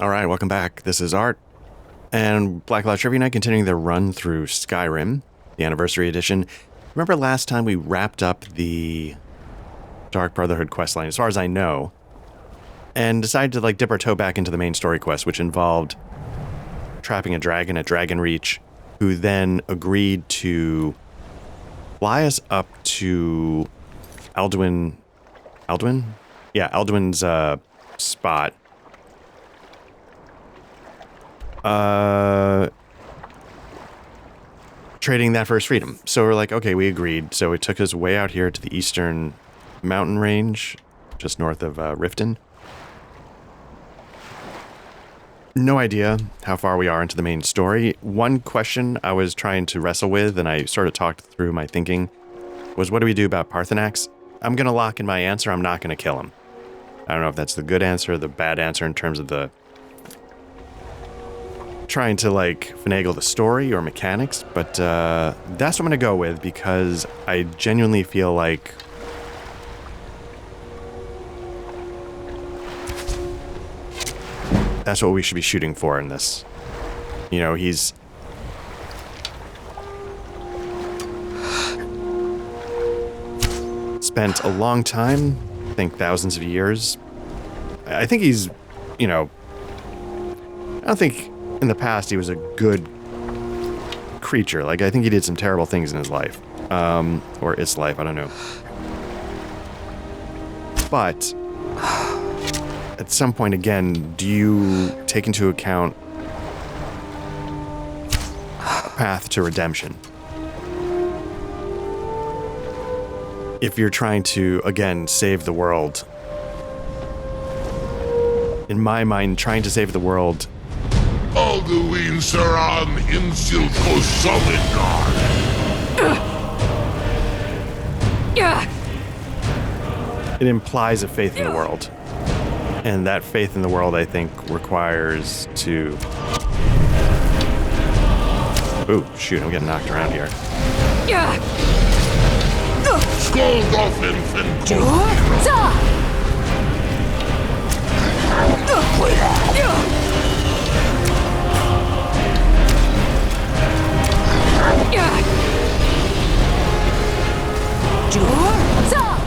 All right, welcome back. This is Art and Black Cloud Trivia Night, continuing the run through Skyrim, the Anniversary Edition. Remember last time we wrapped up the Dark Brotherhood questline, as far as I know, and decided to dip our toe back into the main story quest, which involved trapping a dragon at Dragon Reach, who then agreed to fly us up to Alduin. Alduin? Yeah, Alduin's spot. Trading that for his freedom. So we're like, okay, we agreed. So it took us way out here to the eastern mountain range, just north of Riften. No idea how far we are into the main story. One question I was trying to wrestle with, and I sort of talked through my thinking, was what do we do about Parthenax? I'm going to lock in my answer. I'm not going to kill him. I don't know if that's the good answer or the bad answer in terms of the trying to finagle the story or mechanics, but that's what I'm going to go with because I genuinely feel like that's what we should be shooting for in this. You know, he's spent a long time, I think thousands of years. I think he's, I don't think in the past he was a good creature. I think he did some terrible things in his life. Or its life, I don't know. But at some point, again, do you take into account a path to redemption? If you're trying to, again, save the world. In my mind, trying to save the world Alduin Saran Insilko Solinar. it implies a faith in the world. And that faith in the world, I think, requires to... Ooh, shoot, I'm getting knocked around here. Scold off infant.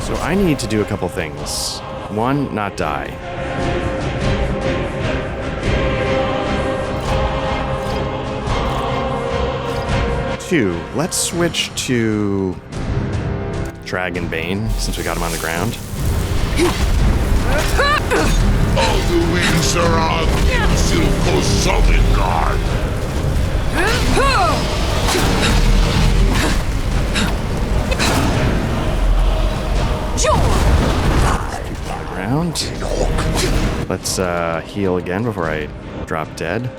So I need to do a couple things. One, not die. Two, let's switch to Dragonbane, since we got him on the ground. Alduin Saran Insilko Solinar. Ground. Let's heal again before I drop dead.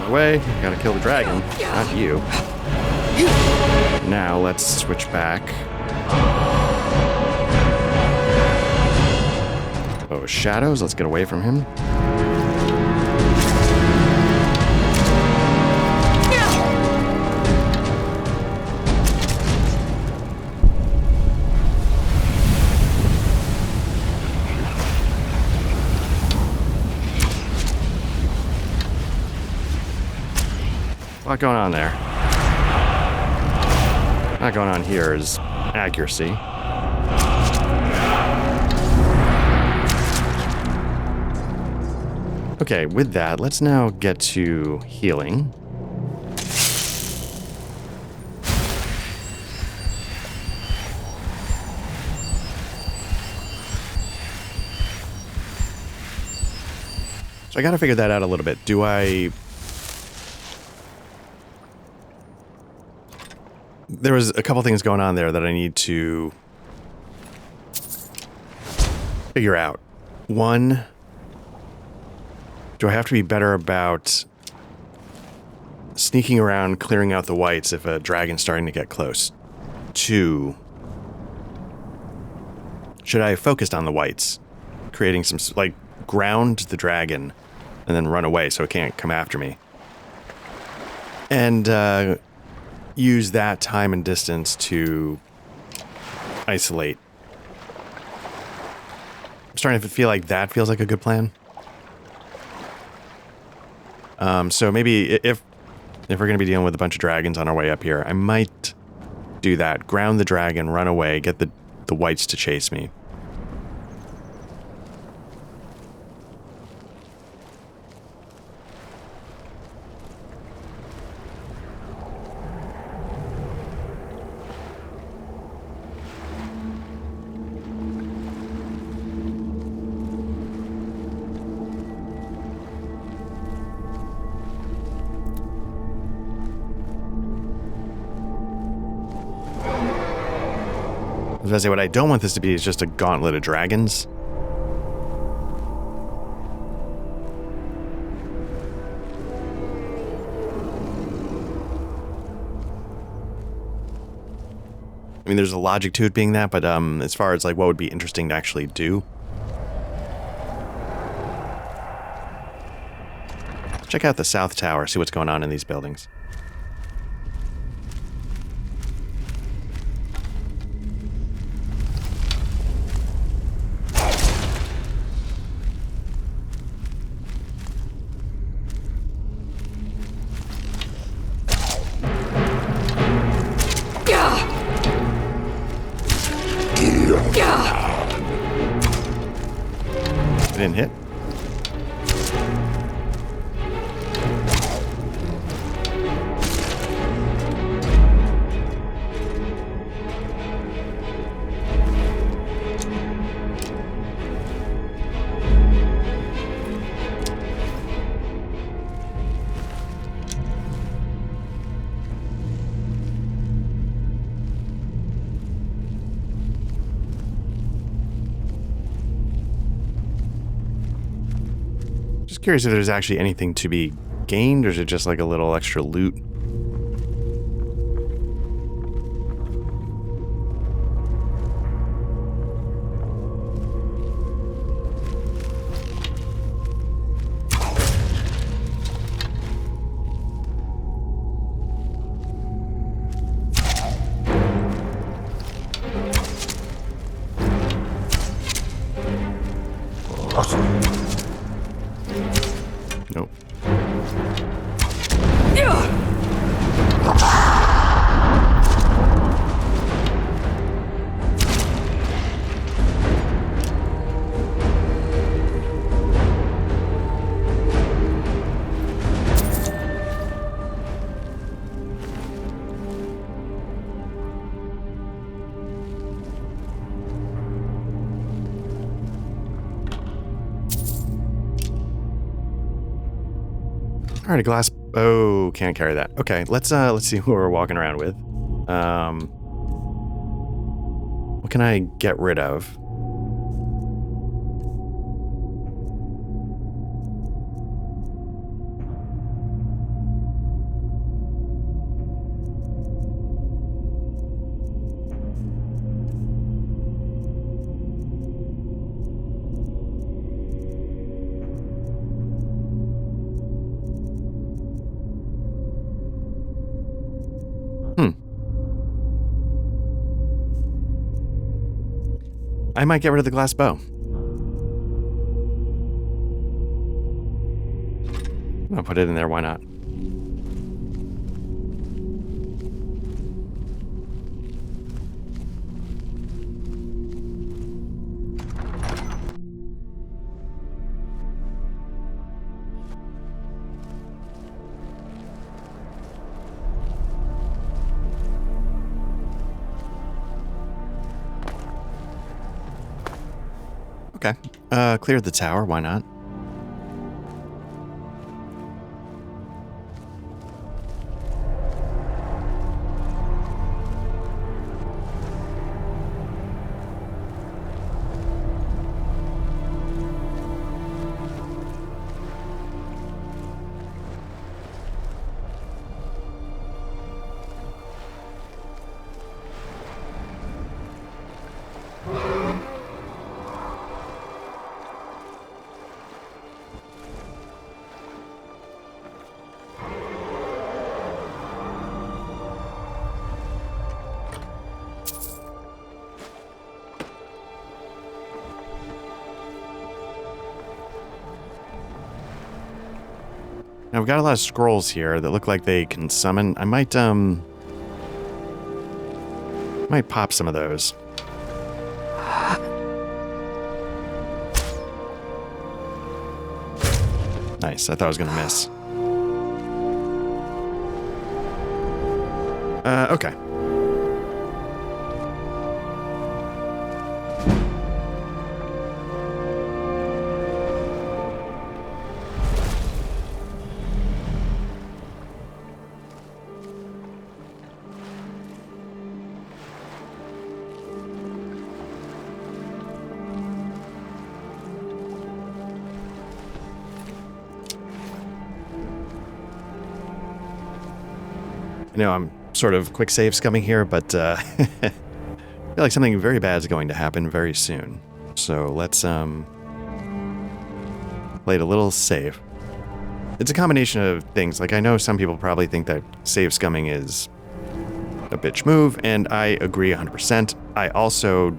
Away. Gotta kill the dragon, not you. Now let's switch back. Oh, shadows. Let's get away from him. A lot going on there. Not going on here is accuracy. Okay, with that, let's now get to healing. So I gotta figure that out a little bit. Do I... There was a couple things going on there that I need to figure out. One, do I have to be better about sneaking around, clearing out the whites if a dragon's starting to get close? Two, should I have focused on the whites, creating some, like, ground the dragon and then run away so it can't come after me? And use that time and distance to isolate. I'm starting to feel like that feels like a good plan. So maybe if we're going to be dealing with a bunch of dragons on our way up here, I might do that. Ground the dragon, run away, get the whites to chase me. I was going to say, what I don't want this to be is just a gauntlet of dragons. I mean, there's a logic to it being that, but as far as like what would be interesting to actually do. Check out the South Tower, see what's going on in these buildings. Didn't hit. Curious if there's actually anything to be gained, or is it just like a little extra loot? Nope. All right, a glass. Oh, can't carry that. Okay, let's see who we're walking around with. What can I get rid of? I might get rid of the glass bow. I'll put it in there, why not? Okay. Clear the tower, why not? Now, we've got a lot of scrolls here that look like they can summon. I might pop some of those. Nice. I thought I was going to miss. Okay. I know I'm sort of quick save scumming here, but I feel like something very bad is going to happen very soon. So let's play it a little safe. It's a combination of things. Like, I know some people probably think that save scumming is a bitch move, and I agree 100%. I also,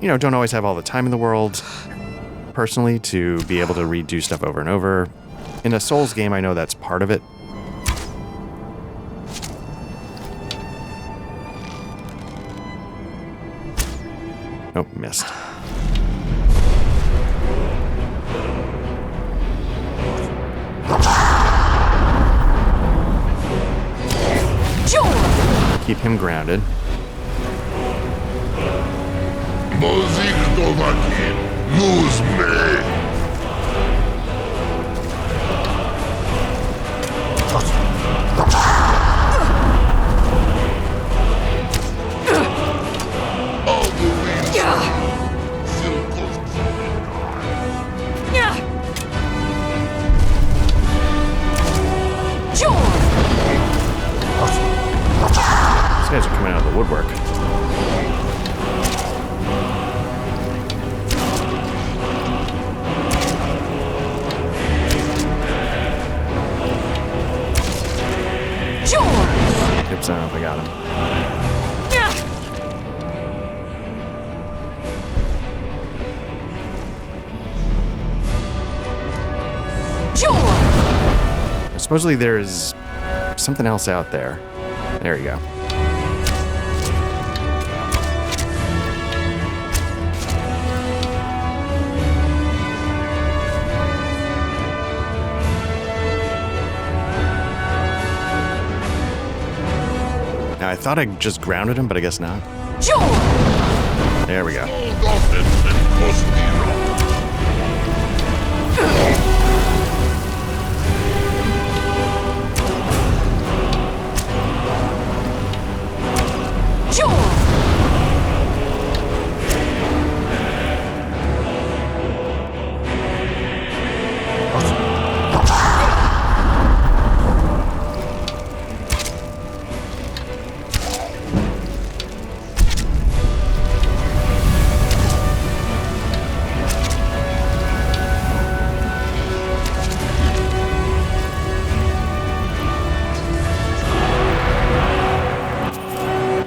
don't always have all the time in the world, personally, to be able to redo stuff over and over. In a Souls game, I know that's part of it. Oh, missed. Keep him grounded. Lose me! These guys are coming out of the woodwork. Oops, I don't know if I got him. Supposedly there's something else out there. There you go. Now, I thought I just grounded him, but I guess not. There we go.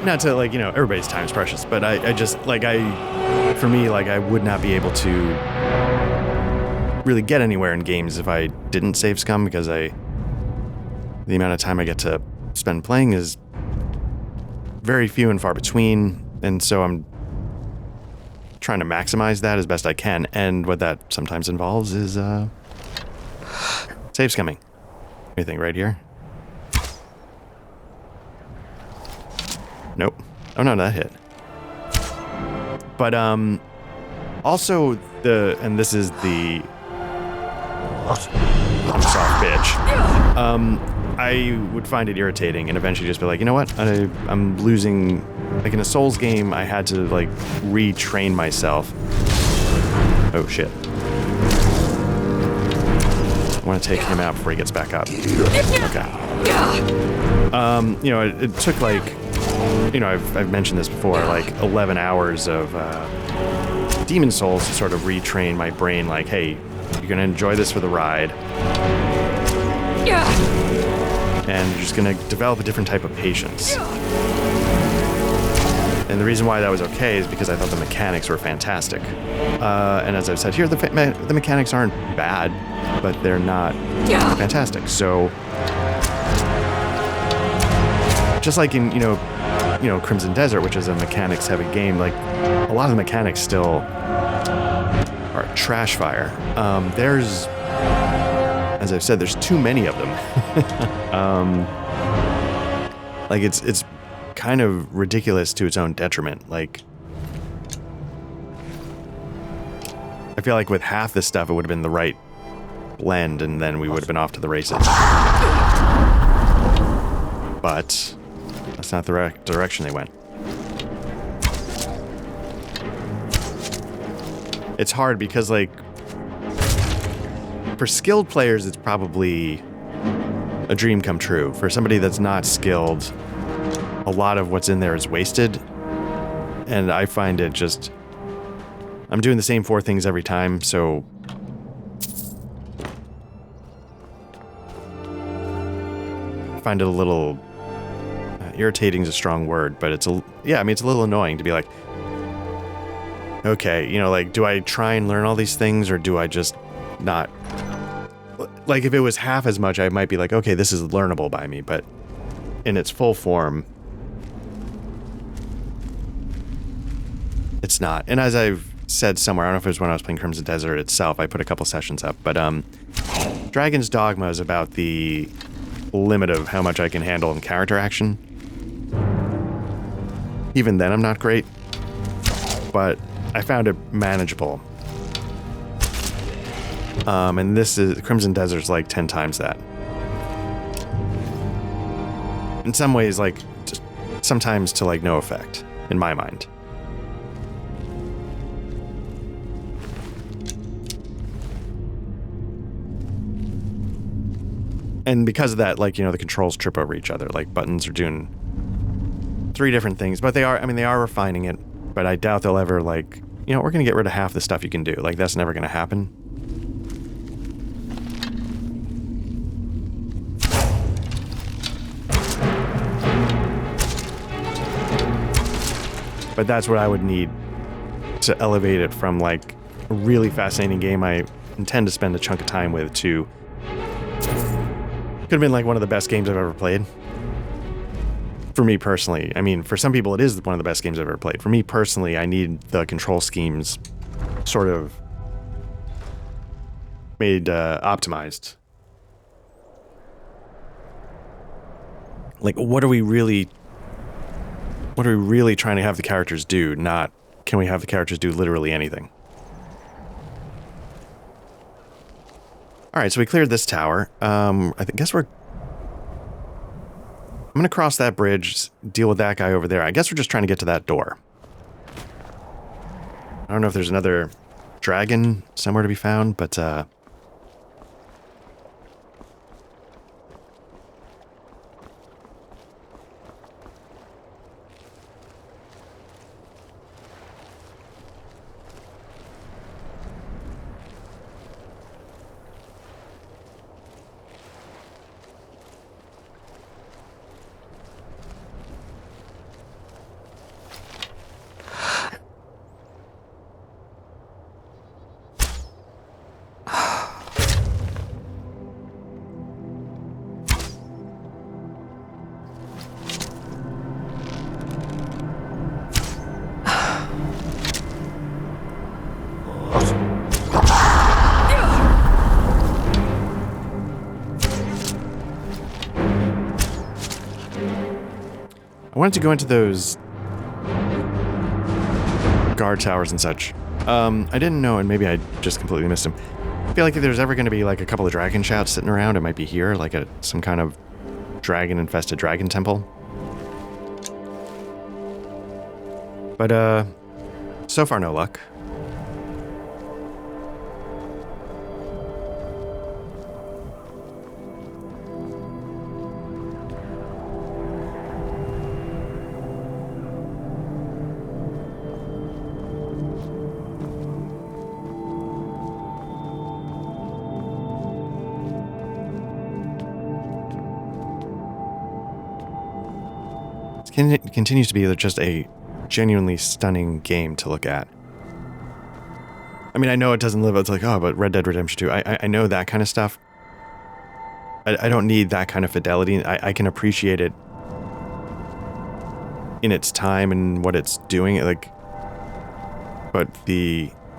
Not to, like, everybody's time is precious, but I just, for me, I would not be able to really get anywhere in games if I didn't save scum, because the amount of time I get to spend playing is very few and far between, and so I'm trying to maximize that as best I can, and what that sometimes involves is save scumming. Anything right here? Nope. Oh no, that hit. But also and this is the soft bitch. I would find it irritating and eventually just be like, you know what? I'm losing. Like in a Souls game, I had to retrain myself. Oh shit. I want to take him out before he gets back up. Okay. It took I've mentioned this before, 11 hours of Demon Souls to sort of retrain my brain, hey, you're going to enjoy this for the ride. And you're just going to develop a different type of patience. And the reason why that was okay is because I thought the mechanics were fantastic. And as I've said here, the mechanics aren't bad, but they're not fantastic. So, just like in, Crimson Desert, which is a mechanics-heavy game, like, a lot of the mechanics still are trash fire. There's, as I've said, there's too many of them. Like, it's kind of ridiculous to its own detriment. Like, I feel like with half this stuff, it would have been the right blend, and then we would have been off to the races. But that's not the direction they went. It's hard because, like, for skilled players, it's probably a dream come true. For somebody that's not skilled, a lot of what's in there is wasted. And I find it just... I'm doing the same 4 things every time, so... I find it a little... irritating is a strong word, but it's a... Yeah, I mean, it's a little annoying to be like... Okay, like, do I try and learn all these things, or do I just not... Like, if it was half as much, I might be like, okay, this is learnable by me, but in its full form, it's not. And as I've said somewhere, I don't know if it was when I was playing Crimson Desert itself, I put a couple sessions up, but Dragon's Dogma is about the limit of how much I can handle in character action. Even then, I'm not great, but I found it manageable. And this is Crimson Desert's like 10 times that. In some ways, like, just sometimes to like no effect, in my mind. And because of that, like, the controls trip over each other. Like, buttons are doing 3 different things, but they are refining it, but I doubt they'll ever, like, we're going to get rid of half the stuff you can do. Like, that's never going to happen. But that's what I would need to elevate it from, like, a really fascinating game I intend to spend a chunk of time with to... Could have been, like, one of the best games I've ever played. For me personally. I mean, for some people it is one of the best games I've ever played. For me personally, I need the control schemes sort of made optimized. Like, what are we really trying to have the characters do? Not, can we have the characters do literally anything? Alright, so we cleared this tower. I'm going to cross that bridge, deal with that guy over there. I guess we're just trying to get to that door. I don't know if there's another dragon somewhere to be found, but, I wanted to go into those guard towers and such. I didn't know, and maybe I just completely missed them. I feel like if there's ever going to be like a couple of dragon shouts sitting around, it might be here, like some kind of dragon-infested dragon temple. But, so far no luck. Continues to be just a genuinely stunning game to look at. I mean, I know it doesn't live, it's like, oh, but Red Dead Redemption 2, I know that kind of stuff. I don't need that kind of fidelity. I can appreciate it in its time and what it's doing. Like, but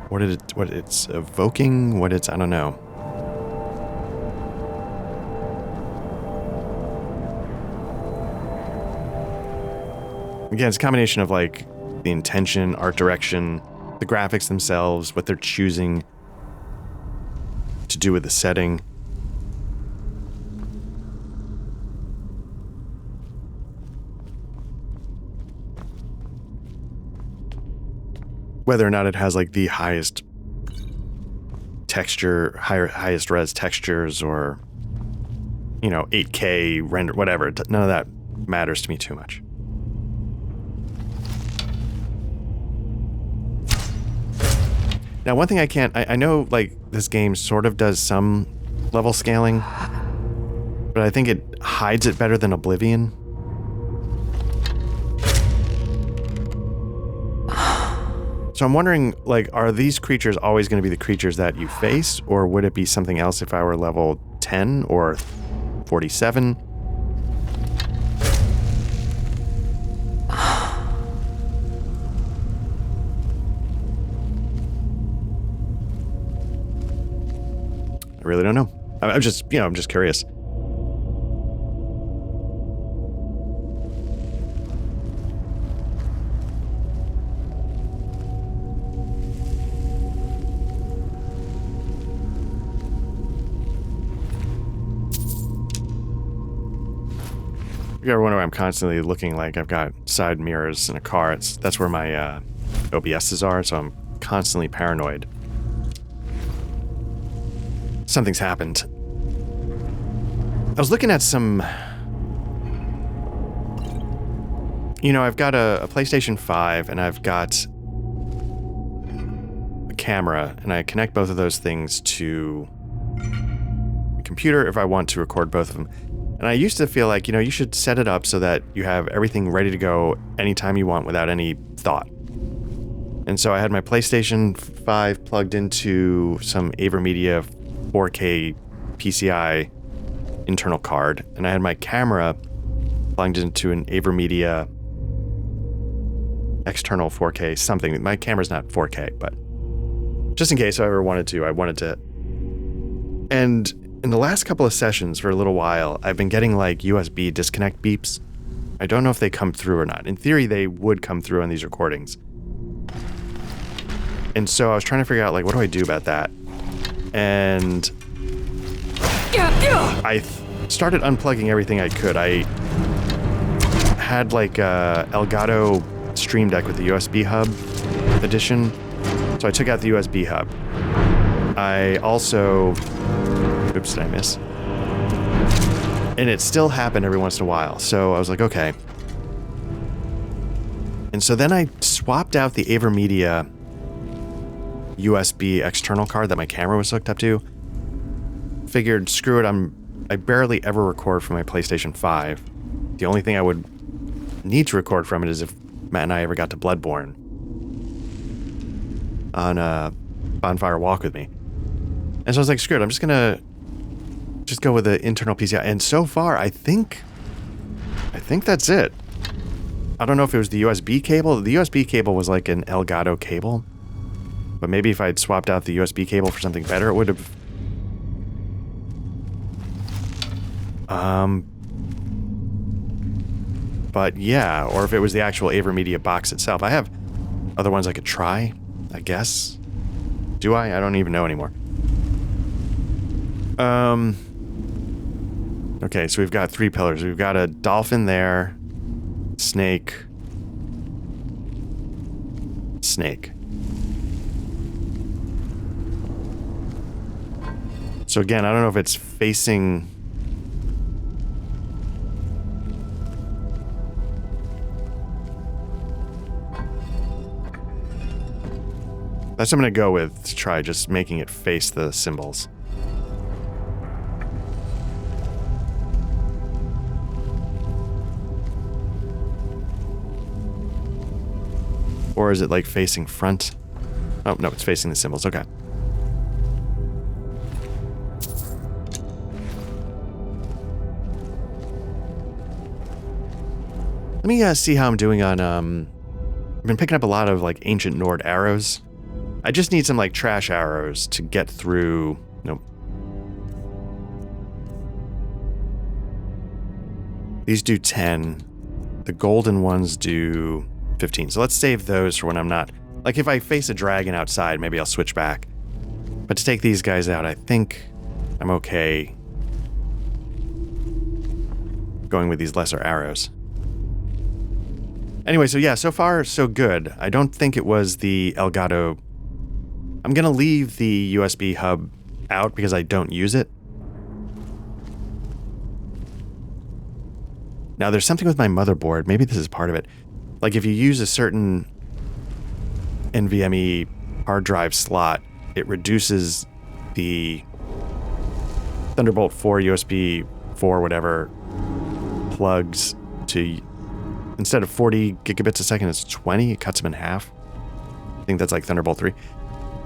what it's evoking, I don't know. Again, it's a combination of like the intention, art direction, the graphics themselves, what they're choosing to do with the setting. Whether or not it has like the highest texture, highest res textures, or, you know, 8K render, whatever. None of that matters to me too much. Now, one thing I know, like, this game sort of does some level scaling, but I think it hides it better than Oblivion. So I'm wondering, like, are these creatures always going to be the creatures that you face, or would it be something else if I were level 10 or 47? I really don't know. I'm just curious. You ever wonder why I'm constantly looking like I've got side mirrors in a car? That's where my OBSs are, so I'm constantly paranoid. Something's happened. I was looking at some... You know, I've got a PlayStation 5, and I've got a camera, and I connect both of those things to a computer if I want to record both of them. And I used to feel like, you know, you should set it up so that you have everything ready to go anytime you want without any thought. And so I had my PlayStation 5 plugged into some AverMedia 4K PCI internal card, and I had my camera plugged into an AverMedia external 4K something. My camera's not 4K, but just in case I ever wanted to, I wanted to. And in the last couple of sessions for a little while, I've been getting like USB disconnect beeps. I don't know if they come through or not. In theory, they would come through on these recordings. And so I was trying to figure out, like, what do I do about that? And I started unplugging everything I could. I had like a Elgato Stream Deck with the USB hub edition. So I took out the USB hub. I also... Oops, did I miss? And it still happened every once in a while. So I was like, okay. And so then I swapped out the AverMedia USB external card that my camera was hooked up to. Figured, screw it, I barely ever record from my PlayStation 5. The only thing I would need to record from it is if Matt and I ever got to Bloodborne on a bonfire walk with me. And so I was like, screw it, I'm just gonna go with the internal PCI. And so far, I think that's it. I don't know if it was the USB cable. The USB cable was like an Elgato cable. But maybe if I'd swapped out the USB cable for something better, it would have... But yeah, or if it was the actual AverMedia box itself. I have other ones I could try, I guess. Do I? I don't even know anymore. Okay, so we've got 3 pillars. We've got a dolphin there. Snake. Snake. So again, I don't know if it's facing... That's what I'm going to go with, to try just making it face the symbols. Or is it like facing front? Oh, no, it's facing the symbols. Okay. Let me see how I'm doing on, I've been picking up a lot of like ancient Nord arrows. I just need some like trash arrows to get through. Nope. These do 10. The golden ones do 15. So let's save those for when I'm not... Like if I face a dragon outside, maybe I'll switch back. But to take these guys out, I think I'm okay going with these lesser arrows. Anyway, so yeah, so far so good. I don't think it was the Elgato. I'm going to leave the USB hub out because I don't use it. Now, there's something with my motherboard. Maybe this is part of it. Like, if you use a certain NVMe hard drive slot, it reduces the Thunderbolt 4, USB 4, whatever, plugs to... Instead of 40 gigabits a second, it's 20. It cuts them in half. I think that's like Thunderbolt 3.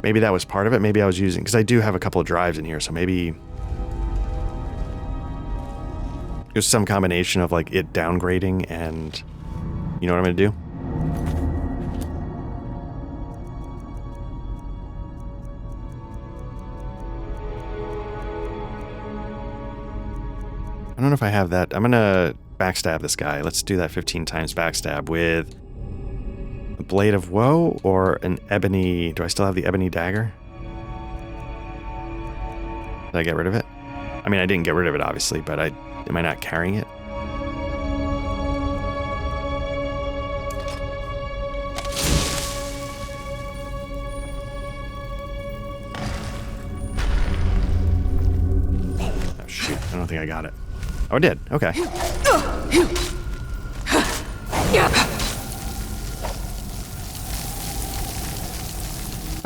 Maybe that was part of it. Maybe I was using... Because I do have a couple of drives in here, so maybe... There's some combination of like it downgrading and... You know what I'm going to do? I don't know if I have that. I'm going to backstab this guy. Let's do that 15 times backstab with a Blade of Woe or an ebony... Do I still have the ebony dagger? Did I get rid of it? I mean, I didn't get rid of it, obviously, but am I not carrying it? Oh, shoot. I don't think I got it. Oh, I did. Okay.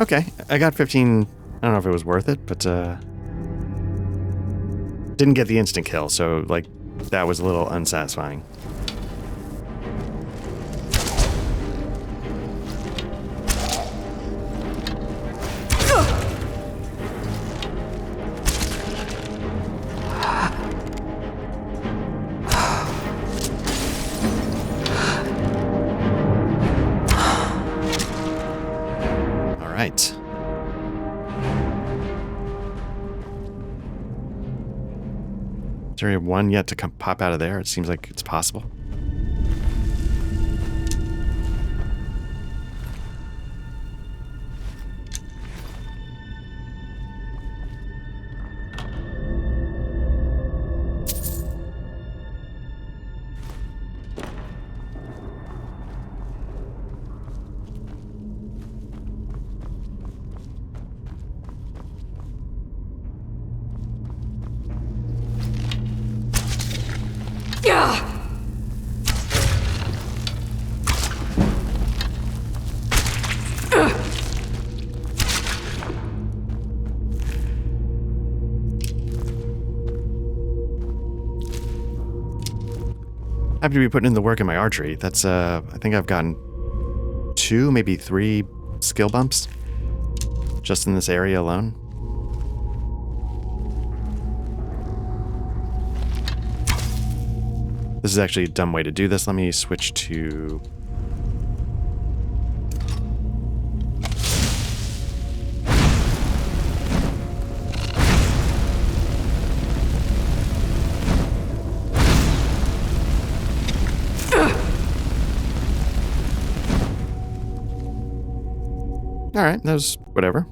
Okay. I got 15. I don't know if it was worth it, but didn't get the instant kill, so like that was a little unsatisfying. All right. Is there one yet to pop out of there? It seems like it's possible. I have to be putting in the work in my archery. That's, I think I've gotten 2, maybe 3 skill bumps just in this area alone. This is actually a dumb way to do this. Let me switch to... Alright, that was whatever.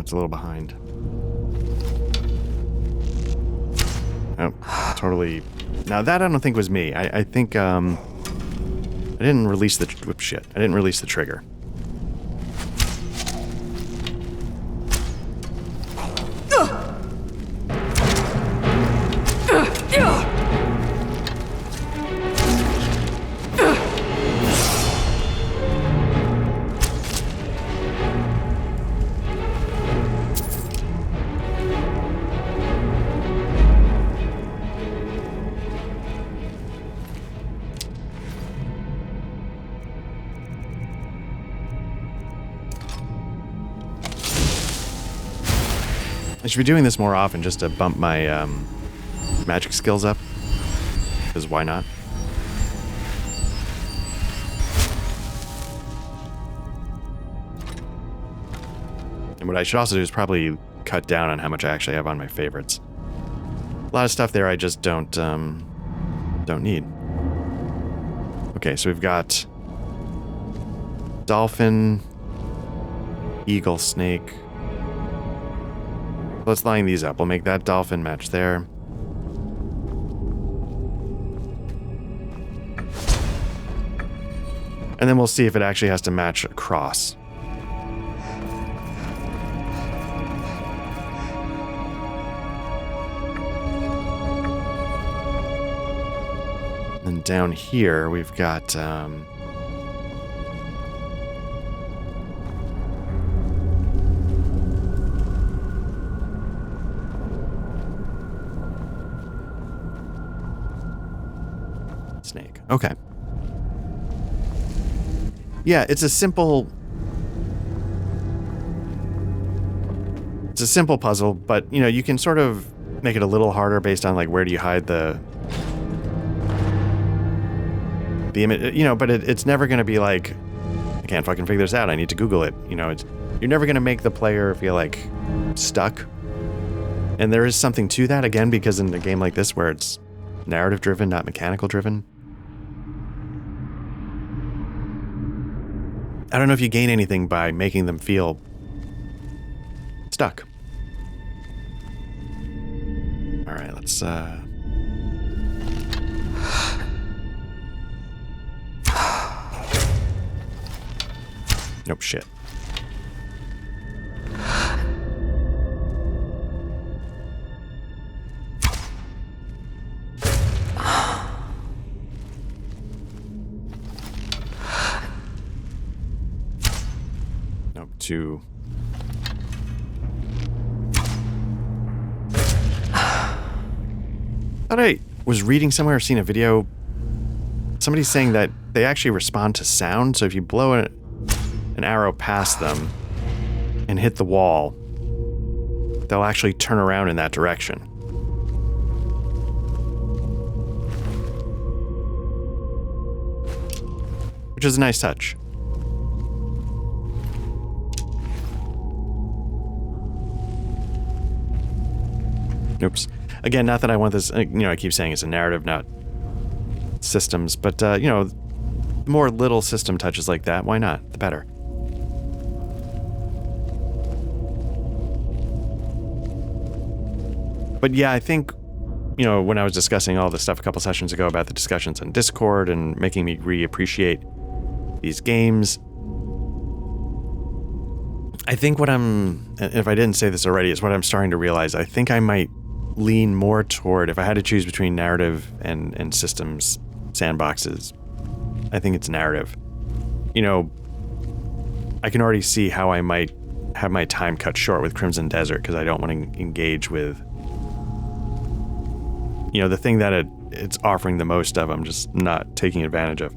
it's a little behind. Oh, totally. Now that I don't think was me. I think I didn't release the whoops, shit. I didn't release the trigger. I should be doing this more often just to bump my magic skills up. Because why not? And what I should also do is probably cut down on how much I actually have on my favorites. A lot of stuff there I just don't need. Okay, so we've got dolphin, eagle, snake. Let's line these up. We'll make that dolphin match there. And then we'll see if it actually has to match across. And down here, we've got... snake. Okay. Yeah, it's a simple puzzle, but you know, you can sort of make it a little harder based on like where do you hide the image, you know, but it's never going to be like I can't fucking figure this out. I need to Google it. You know, you're never going to make the player feel like stuck. And there is something to that again because in a game like this where it's narrative driven, not mechanical driven. I don't know if you gain anything by making them feel stuck. All right, let's nope, shit. To thought I was reading somewhere or seen a video. Somebody's saying that they actually respond to sound. So if you blow an arrow past them and hit the wall, they'll actually turn around in that direction. Which is a nice touch. Oops. Again, not that I want this, you know, I keep saying it's a narrative, not systems, but, you know, more little system touches like that, why not? The better. But yeah, I think, you know, when I was discussing all the stuff a couple sessions ago about the discussions on Discord and making me reappreciate these games, I think what if I didn't say this already, is what I'm starting to realize. I think I might lean more toward, if I had to choose between narrative and systems sandboxes, I think it's narrative. You know, I can already see how I might have my time cut short with Crimson Desert because I don't want to engage with, you know, the thing that it's offering the most of, I'm just not taking advantage of.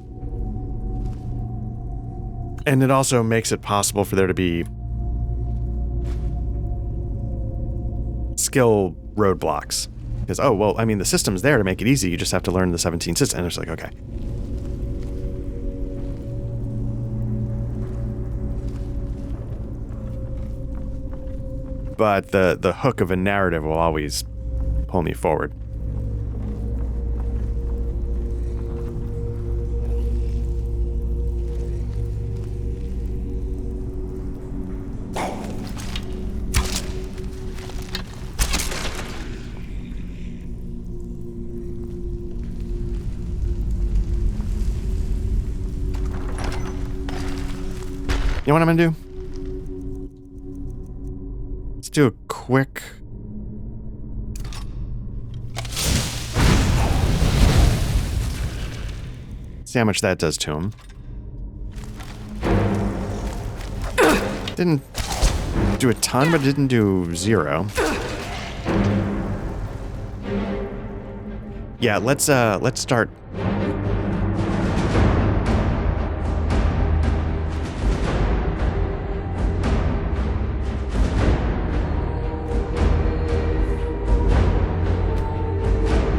And it also makes it possible for there to be skill roadblocks. Because, oh, well, I mean, the system's there to make it easy. You just have to learn the 17 systems. And it's like, okay. But the hook of a narrative will always pull me forward. know what I'm gonna do? Let's do a quick... See how much that does to him. Didn't do a ton, but didn't do 0. Yeah, let's start.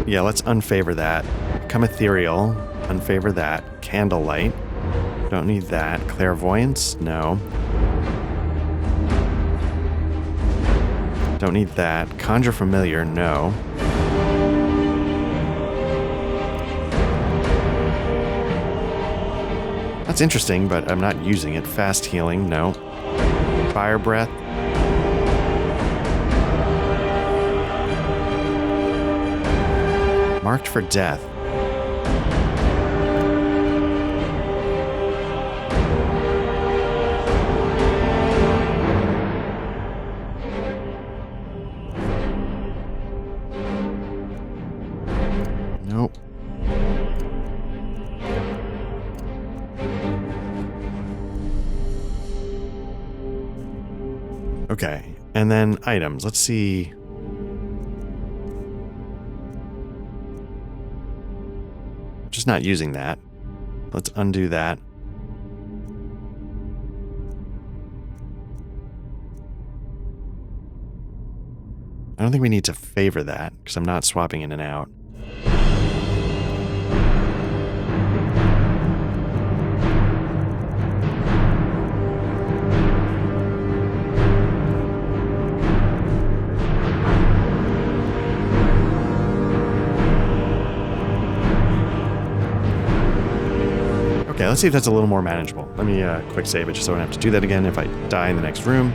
Yeah, let's unfavor that. Become ethereal. Unfavor that. Candlelight. Don't need that. Clairvoyance? No. Don't need that. Conjure familiar? No. That's interesting, but I'm not using it. Fast healing? No. Fire breath? Marked for death. Nope. Okay, and then items. Let's see. Just not using that. Let's undo that. I don't think we need to favor that because I'm not swapping in and out. Okay, let's see if that's a little more manageable. Let me quick save it just so I don't have to do that again if I die in the next room.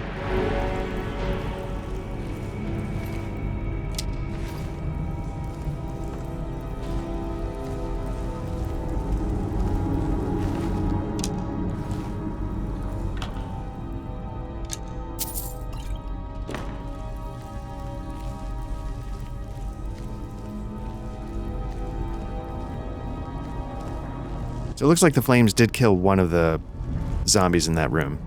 So it looks like the flames did kill one of the zombies in that room.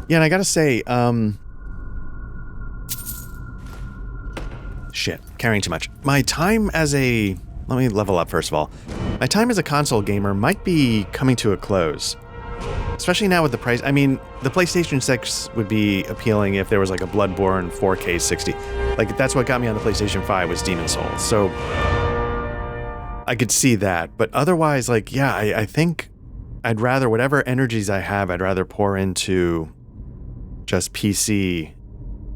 Yeah, and I gotta say, shit, carrying too much. My time as a... Let me level up first of all. My time as a console gamer might be coming to a close. Especially now with the price. I mean, the PlayStation 6 would be appealing if there was like a Bloodborne 4K 60. Like, that's what got me on the PlayStation 5 was Demon's Souls. So, I could see that. But otherwise, like, yeah, I think I'd rather, whatever energies I have, I'd rather pour into just PC,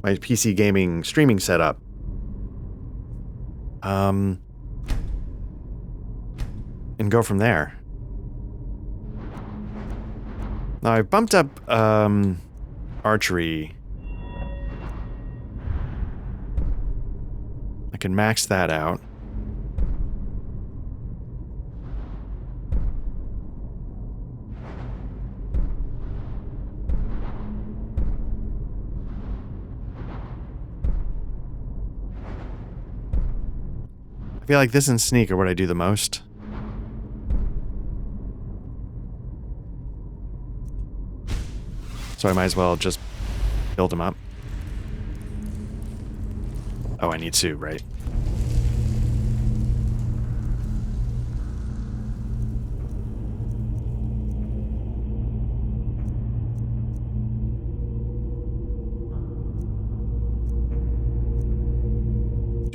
my PC gaming streaming setup. And go from there. Now I've bumped up archery. I can max that out. I feel like this and sneak are what I do the most. So I might as well just build them up. Oh, I need to, right?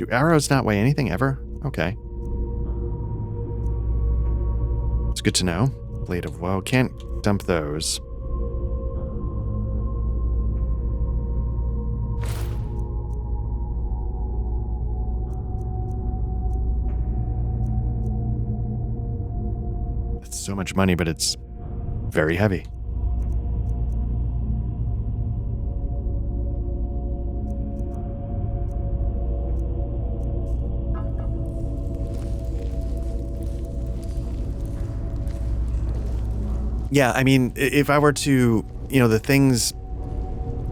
Do arrows not weigh anything ever? Okay. It's good to know. Blade of Woe. Can't dump those. It's so much money, but it's very heavy. Yeah, I mean, if I were to, the things...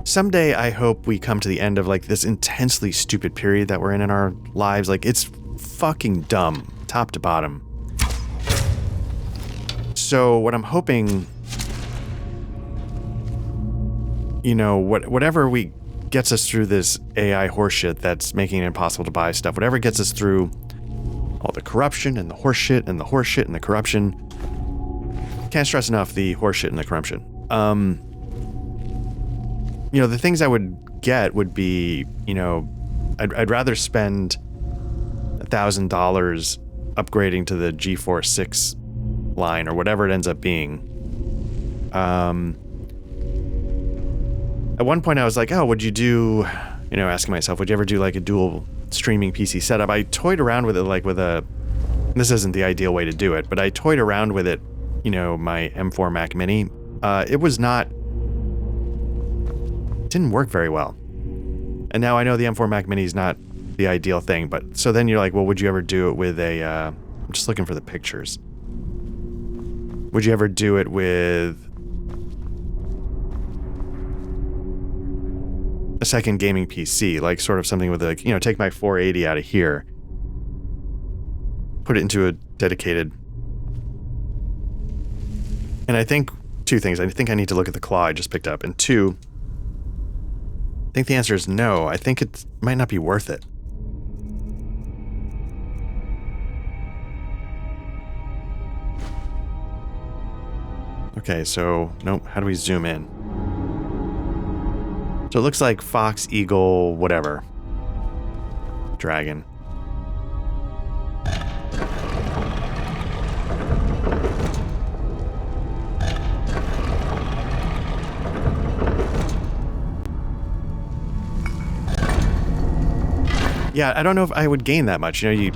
Someday I hope we come to the end of, like, this intensely stupid period that we're in our lives. Like, it's fucking dumb, top to bottom. So what I'm hoping, whatever gets us through this AI horseshit that's making it impossible to buy stuff, whatever gets us through all the corruption and the horseshit and the horseshit and the corruption... Can't stress enough the horseshit and the corruption. The things I would get would be, I'd rather spend $1,000 upgrading to the G4 6 line or whatever it ends up being. At one point I was like, oh, would you do, asking myself, would you ever do like a dual streaming PC setup? I toyed around with it like this isn't the ideal way to do it, but I toyed around with it, my M4 Mac Mini. Didn't work very well. And now I know the M4 Mac Mini is not the ideal thing, but so then you're like, well, would you ever do it with I'm just looking for the pictures. Would you ever do it with a second gaming PC, like sort of something with take my 480 out of here, put it into a dedicated... And I think two things. I think I need to look at the claw I just picked up. And two, I think the answer is no. I think it might not be worth it. Okay, so, nope. How do we zoom in? So it looks like fox, eagle, whatever. Dragon. Yeah, I don't know if I would gain that much. My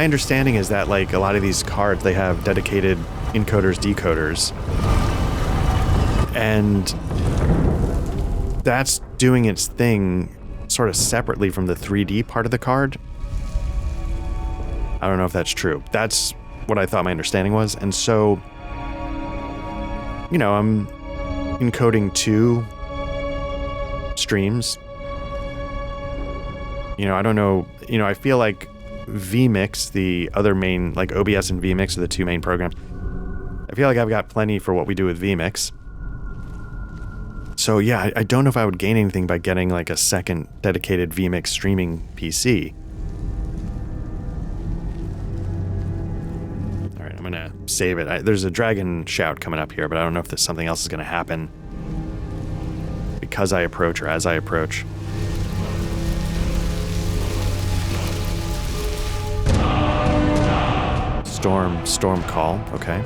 understanding is that, like, a lot of these cards, they have dedicated encoders, decoders. And that's doing its thing sort of separately from the 3D part of the card. I don't know if that's true. That's what I thought my understanding was. And so, I'm encoding 2 streams. I don't know, I feel like vMix, the other main, like OBS and vMix are the 2 main programs. I feel like I've got plenty for what we do with vMix. So yeah, I don't know if I would gain anything by getting like a second dedicated vMix streaming PC. All right, I'm gonna save it. There's a dragon shout coming up here, but I don't know if there's something else is gonna happen because I approach or as I approach. Storm call, okay.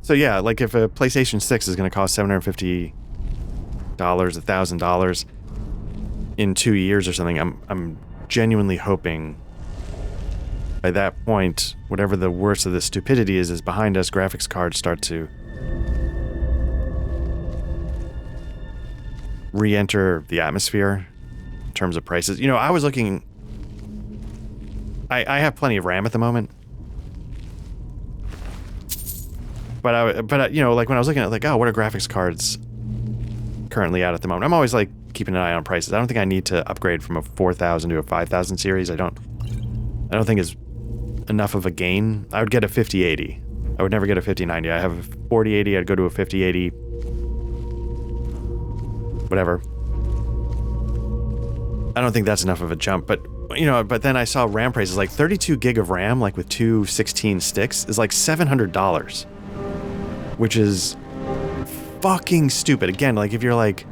So yeah, like if a PlayStation 6 is going to cost $750, $1,000 in 2 years or something, I'm genuinely hoping by that point, whatever the worst of the stupidity is behind us, graphics cards start to re-enter the atmosphere in terms of prices. I was looking... I have plenty of RAM at the moment. But like when I was looking at like, oh, what are graphics cards currently at the moment? I'm always like keeping an eye on prices. I don't think I need to upgrade from a 4000 to a 5000 series. I don't think it's enough of a gain. I would get a 5080. I would never get a 5090. I have a 4080. I'd go to a 5080. Whatever. I don't think that's enough of a jump, but you know, but then I saw RAM prices, like 32 gig of RAM, like with two 16 sticks, is like $700, which is fucking stupid. Again, like if you're like,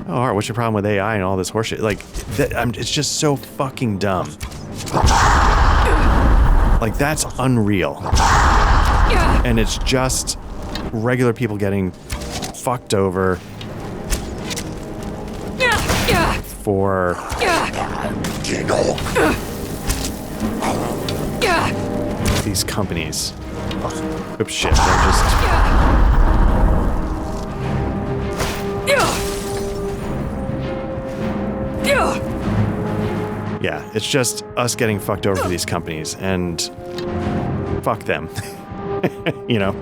oh, all right, what's your problem with AI and all this horseshit? Like, it's just so fucking dumb. Like, that's unreal. And it's just regular people getting fucked over for these companies. Oops, shit, they're just... Yeah, it's just us getting fucked over for these companies, and fuck them. You know?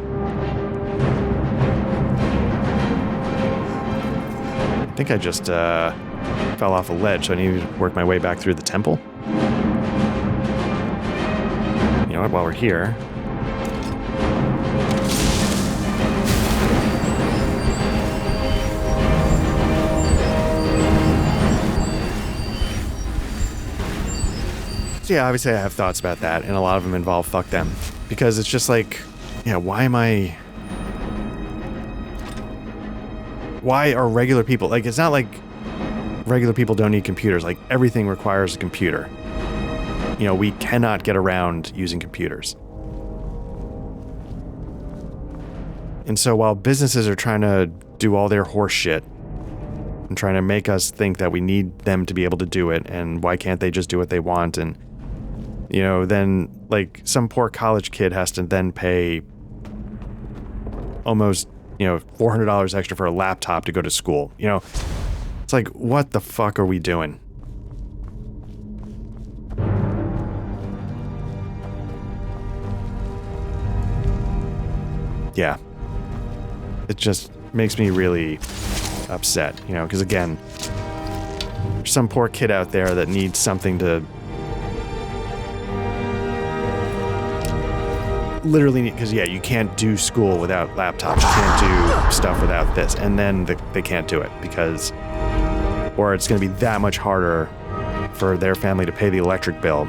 I think I just fell off a ledge, so I need to work my way back through the temple. You know what, while we're here... So yeah, obviously I have thoughts about that, and a lot of them involve fuck them. Because it's just like, yeah, why are regular people, like, it's not like regular people don't need computers, like, everything requires a computer. You know, we cannot get around using computers. And so while businesses are trying to do all their horse shit, and trying to make us think that we need them to be able to do it, and why can't they just do what they want, and you know, then, like, some poor college kid has to then pay almost, you know, $400 extra for a laptop to go to school. You know, it's like, what the fuck are we doing? Yeah. It just makes me really upset, you know, because again, there's some poor kid out there that needs something to... Literally, because yeah, you can't do school without laptops, you can't do stuff without this, and then they can't do it because, or it's going to be that much harder for their family to pay the electric bill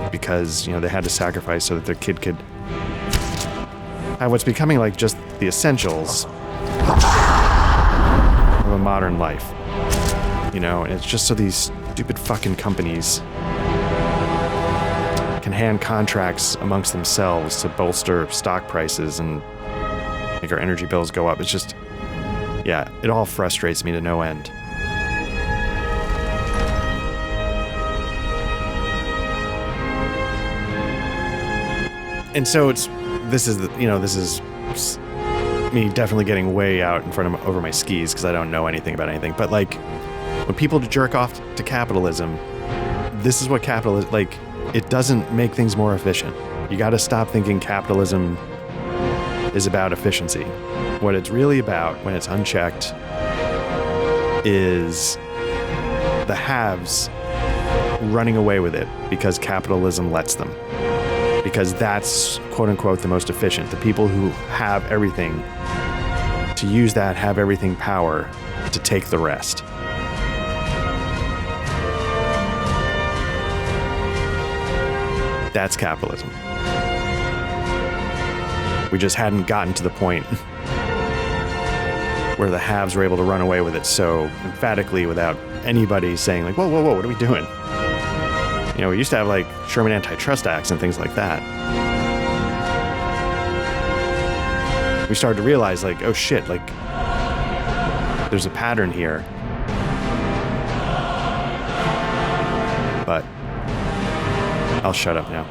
because, you know, they had to sacrifice so that their kid could have what's becoming like just the essentials of a modern life, you know, and it's just so these stupid fucking companies can hand contracts amongst themselves to bolster stock prices and make our energy bills go up. It's just, yeah, it all frustrates me to no end. And so this is me definitely getting way out in front of over my skis because I don't know anything about anything. But like, when people jerk off to capitalism, this is what capitalism, like, it doesn't make things more efficient. You got to stop thinking capitalism is about efficiency. What it's really about, when it's unchecked, is the haves running away with it because capitalism lets them. Because that's, quote unquote, the most efficient. The people who have everything to use that have everything power to take the rest. That's capitalism. We just hadn't gotten to the point where the haves were able to run away with it so emphatically without anybody saying like, whoa, whoa, whoa, what are we doing? You know, we used to have like Sherman antitrust acts and things like that. We started to realize like, oh shit, like there's a pattern here. But I'll shut up now.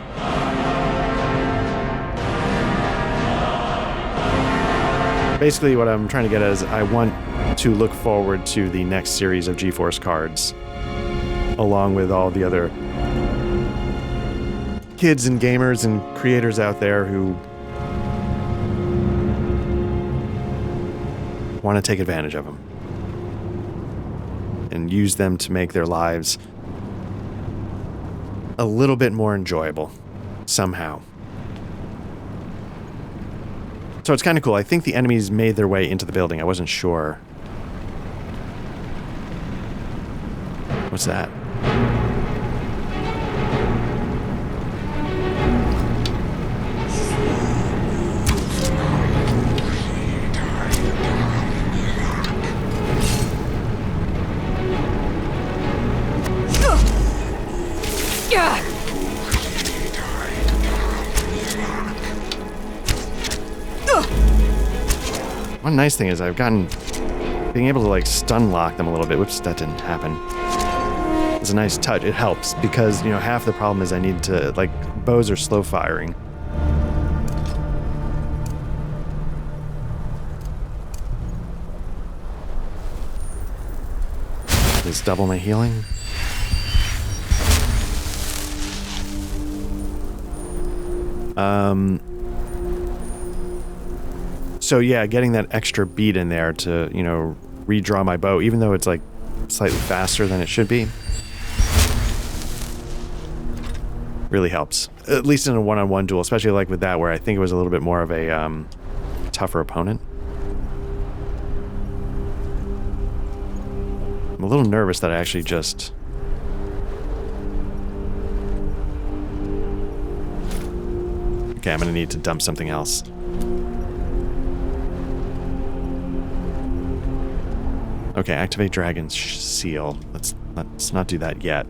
Basically, what I'm trying to get at is I want to look forward to the next series of GeForce cards, along with all the other kids and gamers and creators out there who want to take advantage of them and use them to make their lives a little bit more enjoyable, somehow. So it's kind of cool. I think the enemies made their way into the building. I wasn't sure. What's that? One nice thing is I've gotten being able to like stun lock them a little bit. Whoops, that didn't happen. It's a nice touch. It helps because, you know, half the problem is I need to, like, bows are slow firing. Just double my healing. So yeah, getting that extra beat in there to, you know, redraw my bow, even though it's like slightly faster than it should be, really helps. At least in a one-on-one duel, especially like with that, where I think it was a little bit more of a tougher opponent. I'm a little nervous that I actually just... Okay, I'm gonna need to dump something else. Okay, activate Dragon's Seal. Let's not do that yet.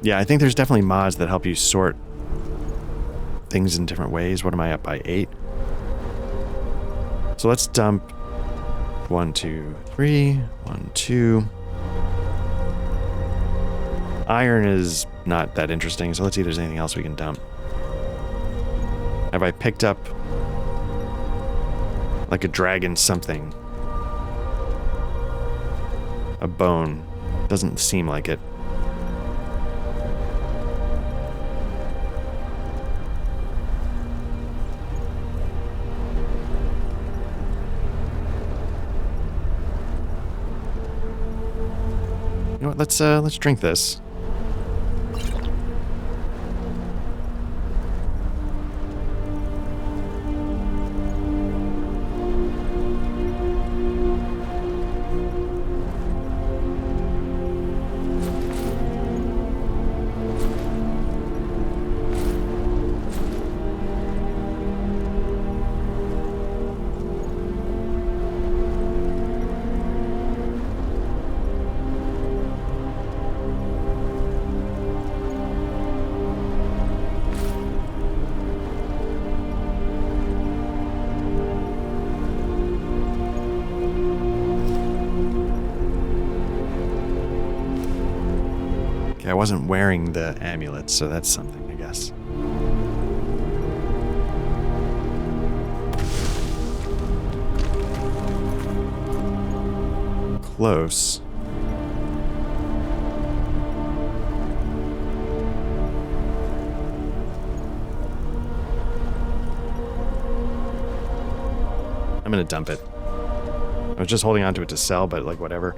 Yeah, I think there's definitely mods that help you sort things in different ways. What am I up by? 8? So let's dump 1, 2, 3, 1, 2. Iron is not that interesting, so let's see if there's anything else we can dump. Have I picked up like a dragon something? A bone. Doesn't seem like it. You know what, let's drink this. I wasn't wearing the amulet, so that's something, I guess. Close. I'm gonna dump it. I was just holding onto it to sell, but like whatever.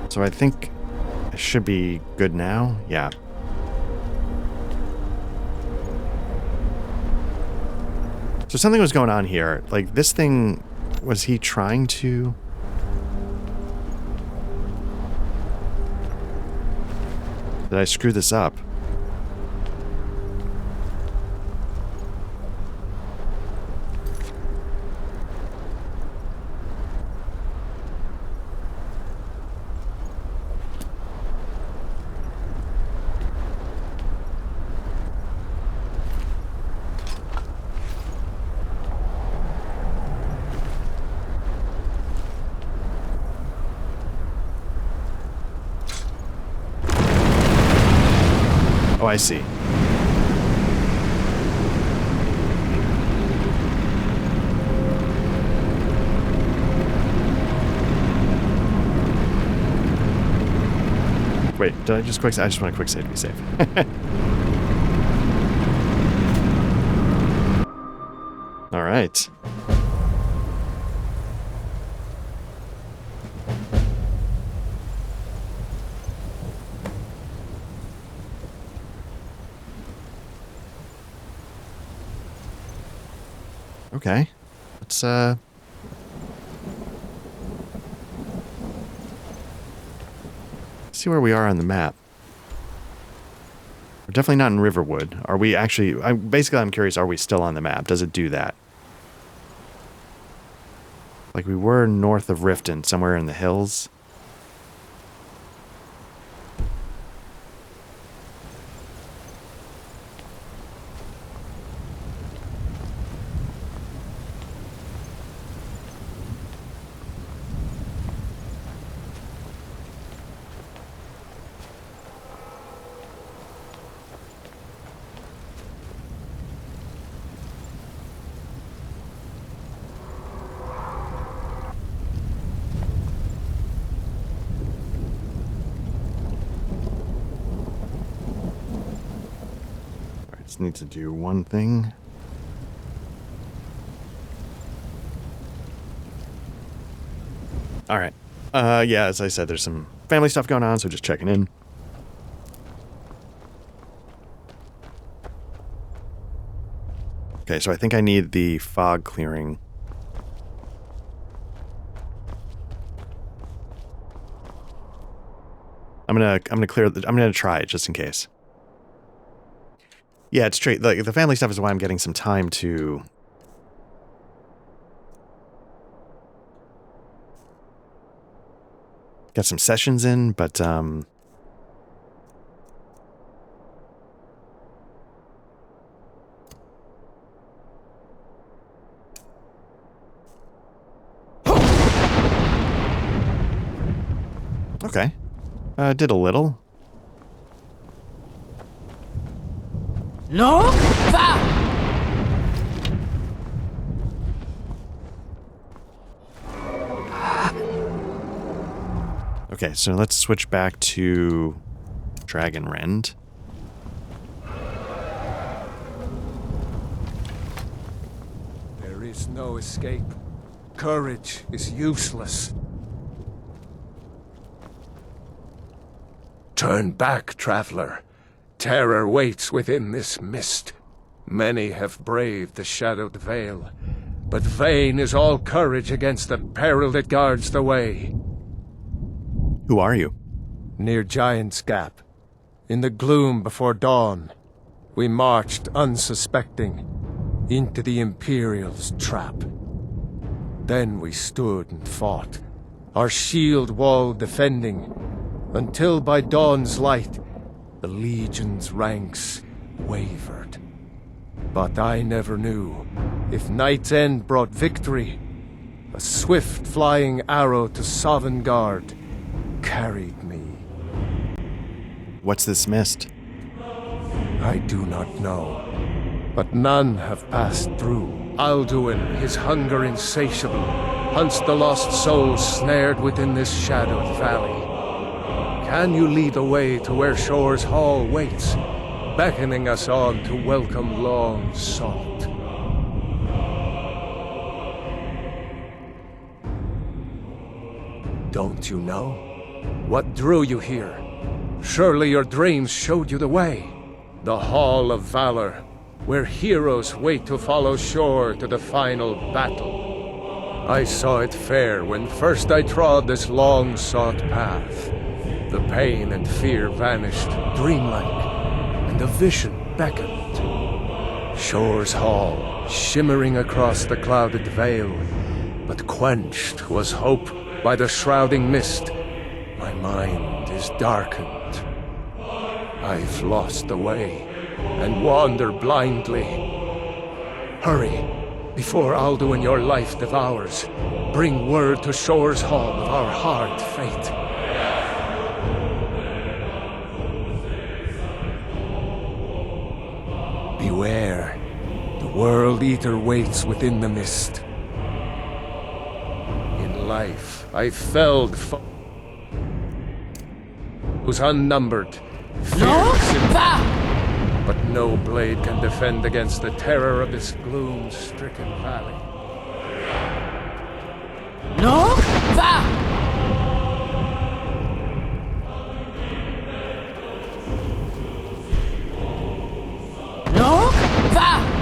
So I think I should be good now. Yeah. So something was going on here. Like this thing, was he trying to... Did I screw this up? Oh, I see. Wait, did I just quick save? I just want to quick save to be safe. All right. Okay. Let's see where we are on the map. We're definitely not in Riverwood. Are we actually... I'm curious, are we still on the map? Does it do that? Like we were north of Riften, somewhere in the hills. Just need to do one thing. All right. Yeah, as I said, there's some family stuff going on, so just checking in. Okay, so I think I need the fog clearing. I'm gonna try it just in case. Yeah, it's straight. The family stuff is why I'm getting some time to get some sessions in, but okay. Did a little. No? Va! Okay, so let's switch back to Dragonrend. There is no escape. Courage is useless. Turn back, traveler. Terror waits within this mist. Many have braved the shadowed vale, but vain is all courage against the peril that guards the way. Who are you? Near Giant's Gap, in the gloom before dawn, we marched unsuspecting into the Imperial's trap. Then we stood and fought, our shield wall defending, until by dawn's light the Legion's ranks wavered. But I never knew if Night's End brought victory. A swift flying arrow to Sovngarde carried me. What's this mist? I do not know, but none have passed through. Alduin, his hunger insatiable, hunts the lost souls snared within this shadowed valley. Can you lead the way to where Shore's Hall waits, beckoning us on to welcome long sought? Don't you know? What drew you here? Surely your dreams showed you the way. The Hall of Valor, where heroes wait to follow Shore to the final battle. I saw it fair when first I trod this long-sought path. The pain and fear vanished, dreamlike, and a vision beckoned. Shore's Hall, shimmering across the clouded vale, but quenched was hope by the shrouding mist. My mind is darkened. I've lost the way, and wander blindly. Hurry, before Alduin your life devours. Bring word to Shore's Hall of our hard fate. Beware, the World Eater waits within the mist. In life, I felled foes unnumbered, fierce but no blade can defend against the terror of this gloom-stricken valley. No? Va! No? Va!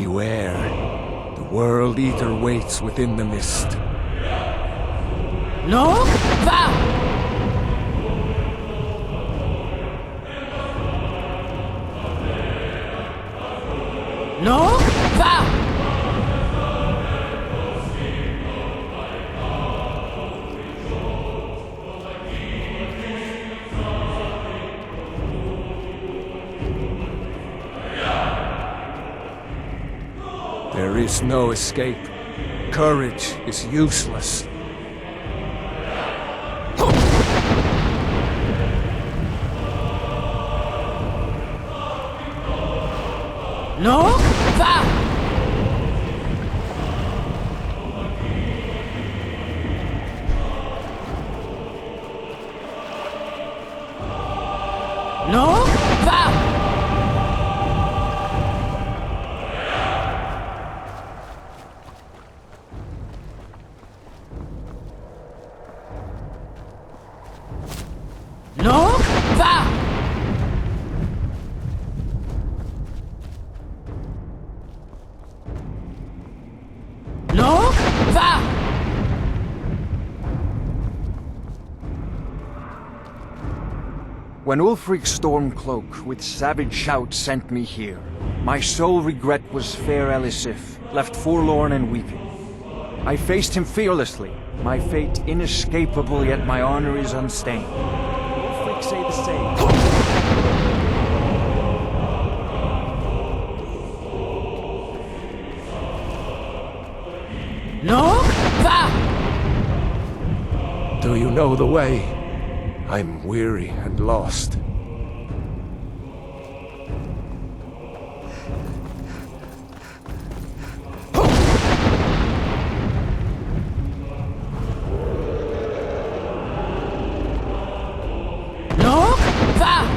Beware. The World Eater waits within the mist. No, va! No, va! There is no escape. Courage is useless. No, va! No, va! No, va! No, va! When Ulfric Stormcloak with savage shout sent me here, my sole regret was fair Elisif, left forlorn and weeping. I faced him fearlessly, my fate inescapable, yet my honor is unstained. Ulfric say the same. No, va! Do you know the way? I'm weary and lost. No, va!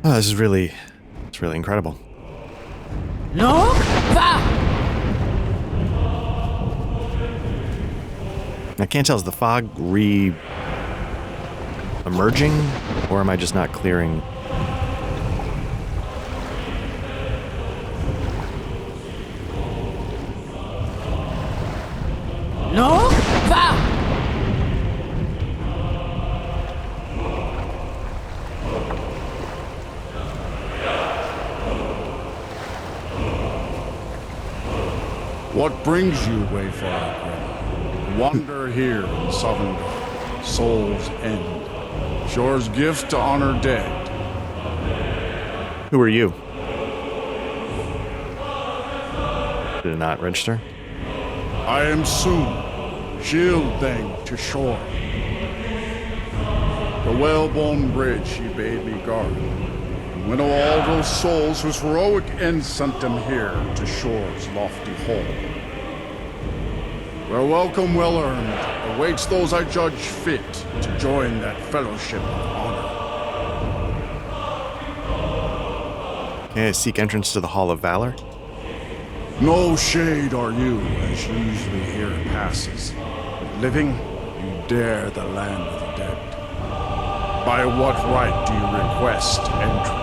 Oh, this is really, it's really incredible. No, va! I can't tell, is the fog emerging, or am I just not clearing? No, va! What brings you, Wayfarer Grim? Wander here in Sovngarde, Soul's End. Shore's gift to honor dead. Who are you? Did it not register? I am Soon, shield thing to shore. The whalebone bridge he bade me guard, and winnow all those souls whose heroic end sent them here to shore's lofty hall. Where welcome well earned awaits those I judge fit to join that fellowship of honor. Okay, seek entrance to the Hall of Valor. No shade are you, as usually here passes. But living, you dare the land of the dead. By what right do you request entry?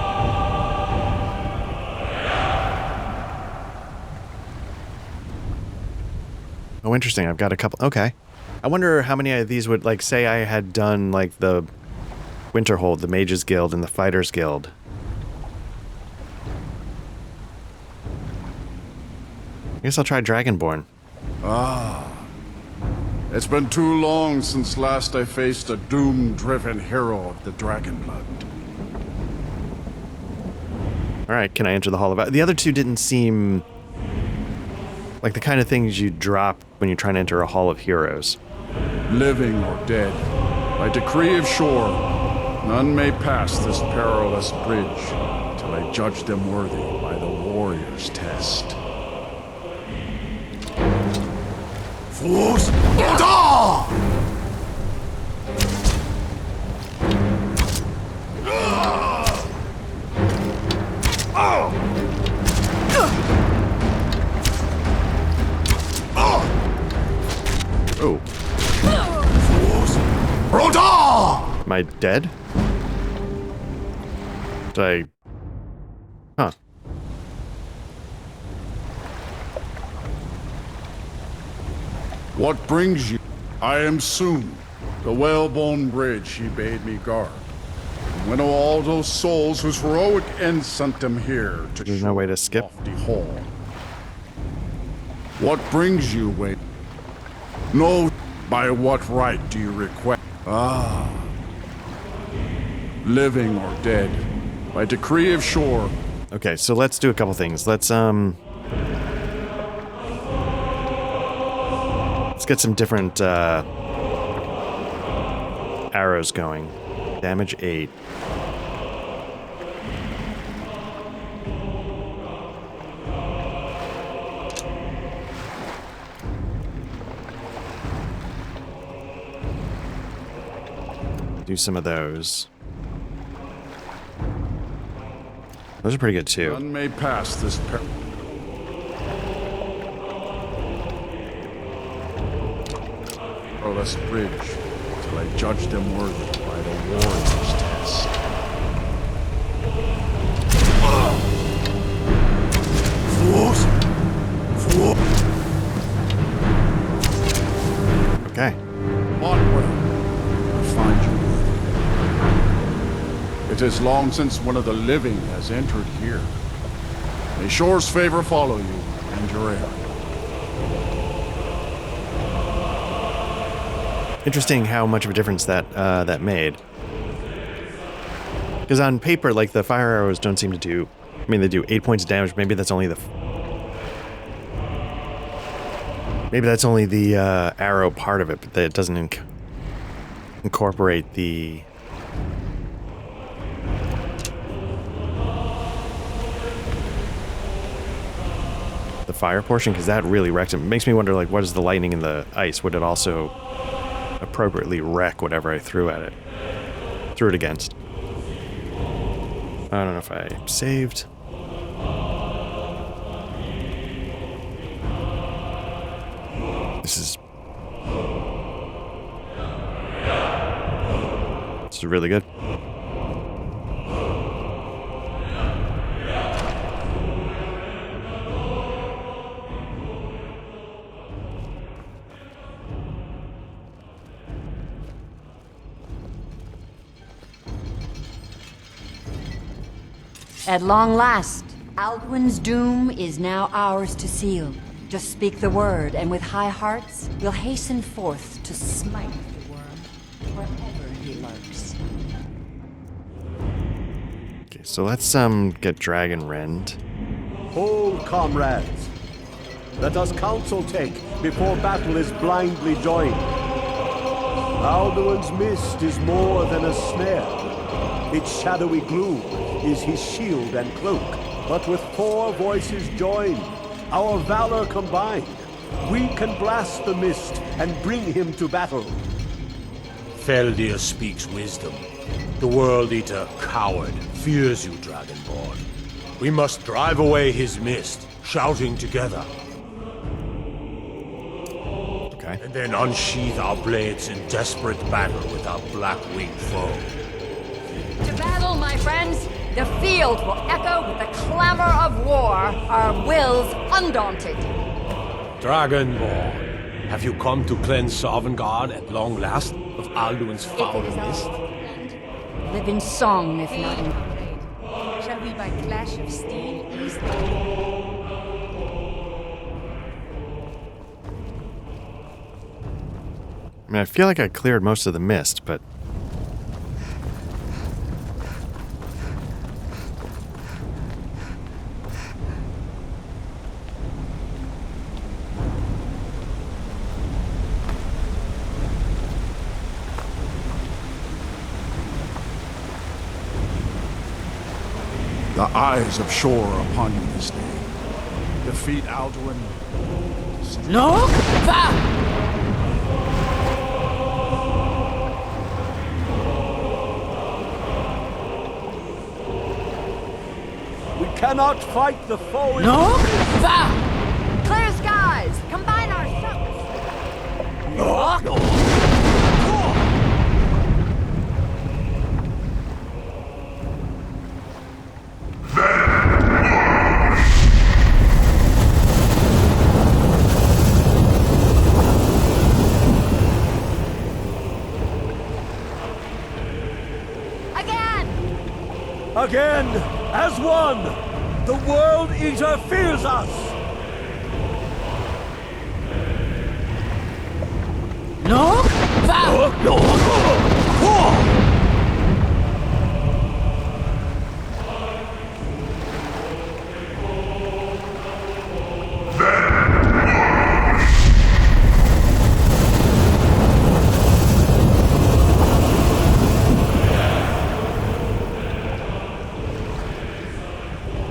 Oh, interesting. I've got a couple. Okay. I wonder how many of these would, like, say I had done, like, the Winterhold, the Mages Guild, and the Fighters Guild. I guess I'll try Dragonborn. It's been too long since last I faced a doom-driven hero of the Dragonblood. All right, can I enter the Hall of... The other two didn't seem like the kind of things you drop when you're trying to enter a Hall of Heroes. Living or dead, by decree of shore, none may pass this perilous bridge till I judge them worthy by the warrior's test. Fools! Oh. Am I dead? Did I... Huh. What brings you? I am Soon, the whalebone bridge he bade me guard. And winnow all those souls whose heroic end sent them here to There's no way to skip. lofty hall. What brings you, Wade? No, by what right do you request? Ah. Living or dead, by decree of shore. Okay, so let's do a couple things. Let's get some different arrows going. Damage 8. Do some of those. Those are pretty good too. None may pass this perilous bridge till I judge them worthy by the warrior's test. Fools! Okay. Onward, I find you worthy. It is long since one of the living has entered here. May shore's favor follow you and your heir. Interesting how much of a difference that that made. Because on paper, like, the fire arrows don't seem to do... I mean, they do 8 points of damage. Maybe that's only the... Maybe that's only the arrow part of it, but that it doesn't incorporate the... the fire portion, because that really wrecked him. It makes me wonder, like, what is the lightning in the ice? Would it also appropriately wreck whatever I threw at it? Threw it against. I don't know if I saved. This is really good. At long last, Alduin's doom is now ours to seal. Just speak the word, and with high hearts, we'll hasten forth to smite the worm, wherever he lurks. Okay, so let's get Dragon Rend. Hold, comrades. Let us counsel take before battle is blindly joined. Alduin's mist is more than a snare. Its shadowy gloom is his shield and cloak. But with 4 voices joined, our valor combined, we can blast the mist and bring him to battle. Feldir speaks wisdom. The World Eater, coward, fears you, Dragonborn. We must drive away his mist, shouting together. Okay. And then unsheath our blades in desperate battle with our black-winged foe. To battle, my friends! The field will echo with the clamor of war, our wills undaunted. Dragonborn, have you come to cleanse Sovngarde at long last of Alduin's foul mist? Live in song, if not in... Shall we by clash of steel ease the I mean, I feel like I cleared most of the mist, but... The eyes of Shore are upon you this day. Defeat Alduin. No? Va! We cannot fight the foe in No? Va! Clear skies! Combine our shots! Again! Again, as one, the World Eater fears us! No? Va!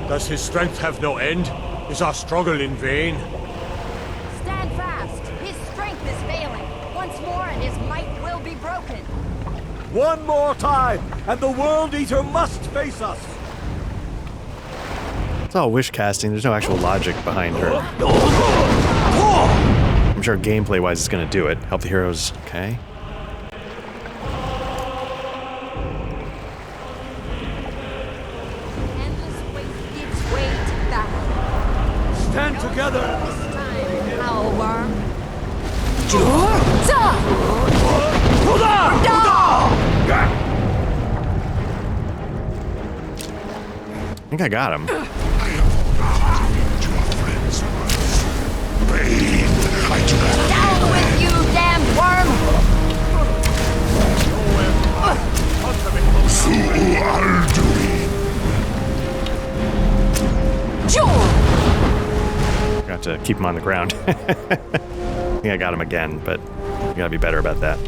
Does his strength have no end? Is our struggle in vain? Stand fast! His strength is failing. Once more and his might will be broken. One more time, and the World Eater must face us! It's all wish casting. There's no actual logic behind her. I'm sure gameplay-wise it's going to do it. Help the heroes. Okay. Endless wait gives way to battle. Stand together! This time, Owl Worm. I think I got him. Down with you, damned worm! Got to keep him on the ground. I think I got him again, but you gotta be better about that.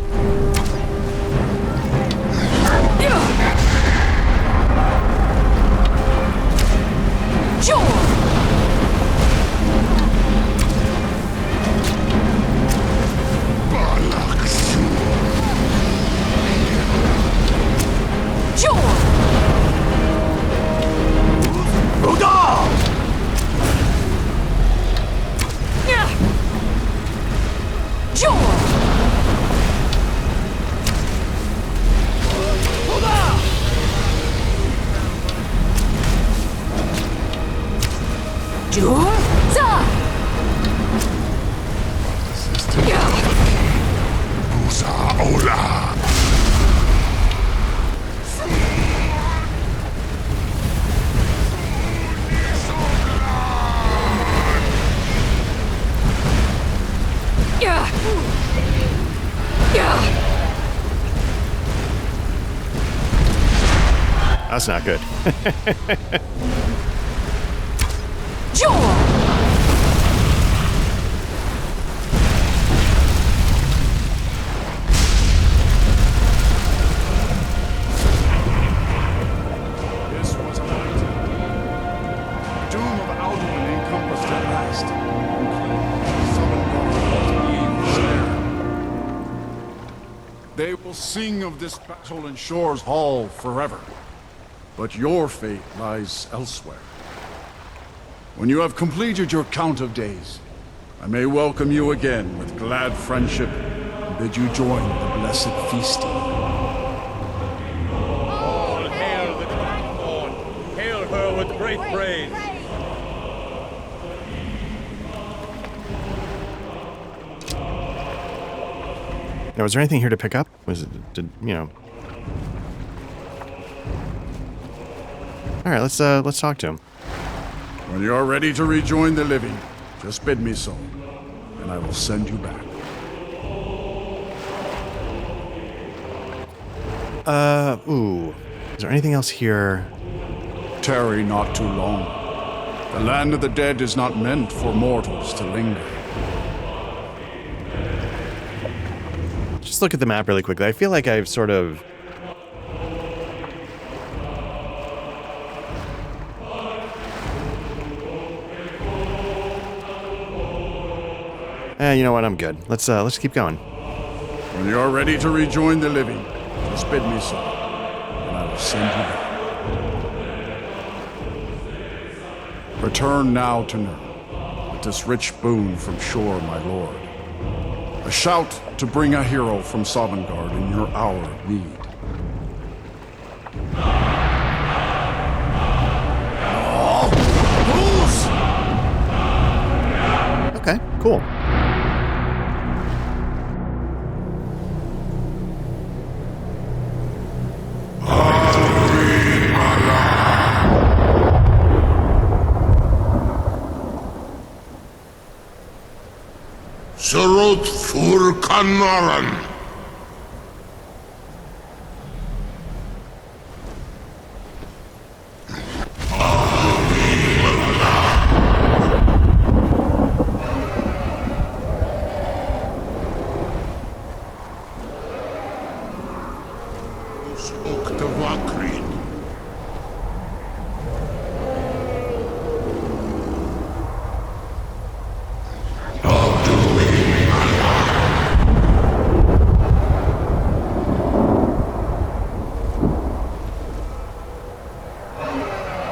That's not good. This was an accident. The doom of Alduin encompassed at last. They will sing of this battle in Shore's Hall forever. But your fate lies elsewhere. When you have completed your count of days, I may welcome you again with glad friendship and bid you join the blessed feasting. All hail the Dragonborn! Hail her with great praise! Now, was there anything here to pick up? Was it, you know? All right, let's talk to him. When you are ready to rejoin the living, just bid me so, and I will send you back. Ooh. Is there anything else here? Tarry not too long. The land of the dead is not meant for mortals to linger. Just look at the map really quickly. I feel like I've sort of... You know what? I'm good. Let's keep going. When you're ready to rejoin the living, just bid me so, and I will send you back. Return now to Nurn, with this rich boon from shore, my lord. A shout to bring a hero from Sovngarde in your hour of need. Okay, cool. Surut fur kanaran.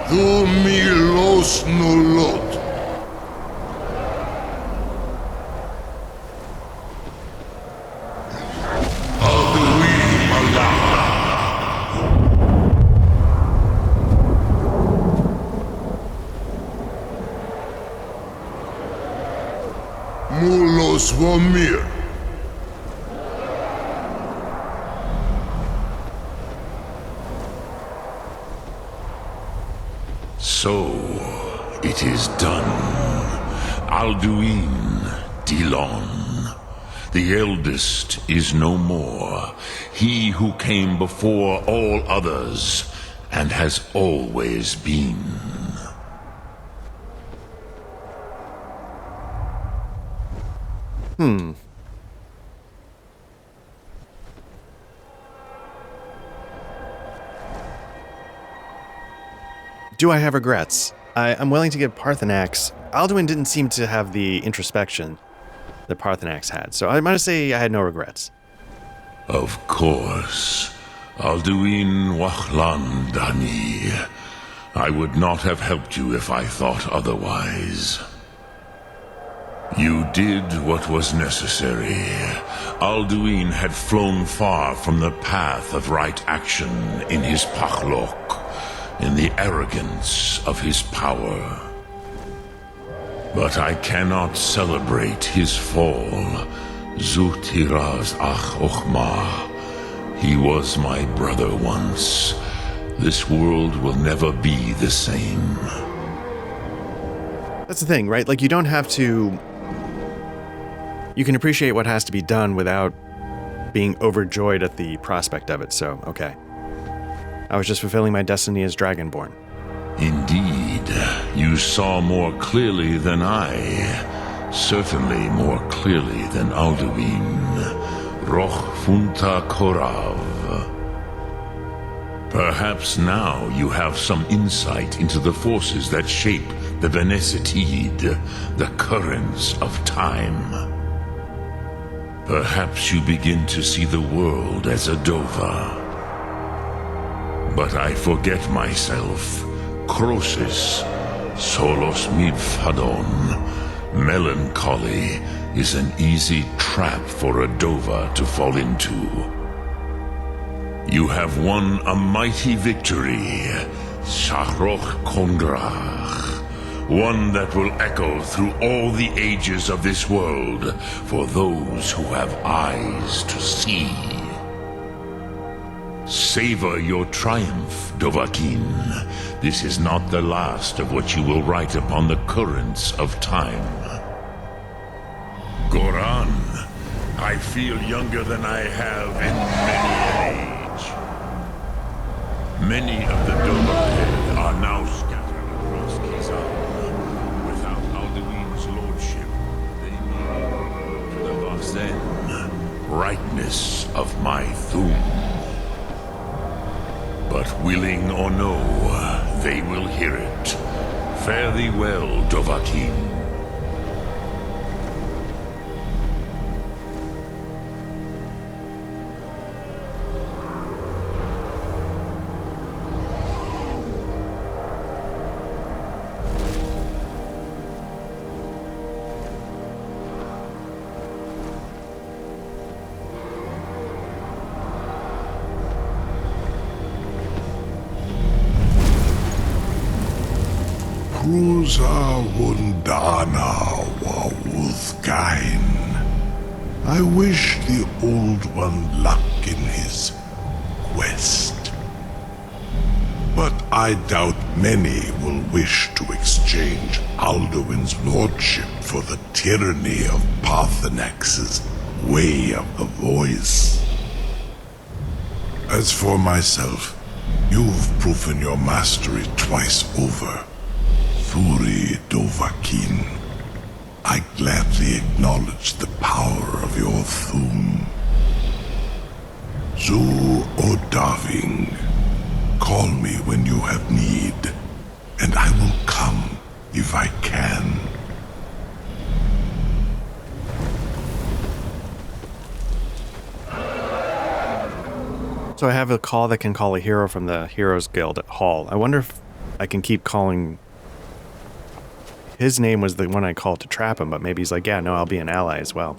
Du milos nolot. Mulos vomir. So, it is done. Alduin, Dilon. The eldest is no more. He who came before all others, and has always been. Do I have regrets? I'm willing to give Parthenax. Alduin didn't seem to have the introspection that Parthenax had, so I might say I had no regrets. Of course. Alduin Wachlan Dani. I would not have helped you if I thought otherwise. You did what was necessary. Alduin had flown far from the path of right action in his Pachlok, in the arrogance of his power. But I cannot celebrate his fall. Zutiraz ach ochma. He was my brother once. This world will never be the same. That's the thing, right? Like, you don't have to... You can appreciate what has to be done without being overjoyed at the prospect of it, so, okay. I was just fulfilling my destiny as Dragonborn. Indeed, you saw more clearly than I. Certainly more clearly than Alduin. Roch Funta Korav. Perhaps now you have some insight into the forces that shape the Benesitid, the currents of time. Perhaps you begin to see the world as a Dova. But I forget myself. Crosis, solos midfadon. Melancholy is an easy trap for a Dova to fall into. You have won a mighty victory, Shahroch Kongrach. One that will echo through all the ages of this world for those who have eyes to see. Savor your triumph, Dovahkiin. This is not the last of what you will write upon the currents of time. Goran, I feel younger than I have in many an age. Many of the Dovahkiin are now scattered across Kizan. Without Alduin's lordship, they need to the Vazen, brightness of my Thum. But willing or no, they will hear it. Fare thee well, Dovahkiin. Cruza Wundana Wawuthgain. I wish the Old One luck in his quest. But I doubt many will wish to exchange Alduin's lordship for the tyranny of Parthenax's Way of the Voice. As for myself, you've proven your mastery twice over. Thuri Dovahkiin, I gladly acknowledge the power of your Thum. Zu Odaving, call me when you have need, and I will come if I can. So I have a call that can call a hero from the Heroes Guild at Hall. I wonder if I can keep calling... His name was the one I called to trap him, but maybe he's like, yeah, no, I'll be an ally as well.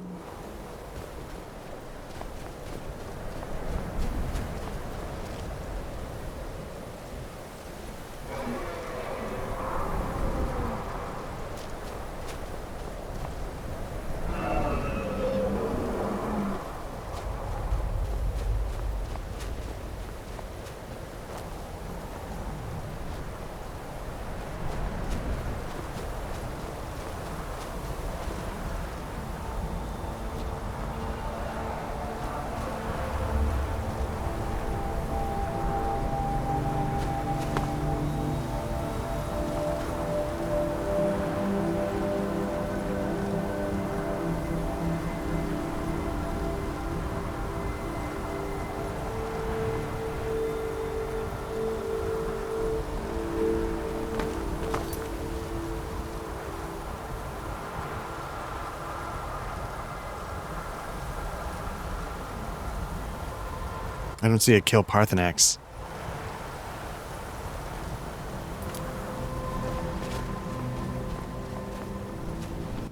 I don't see a kill Parthenax.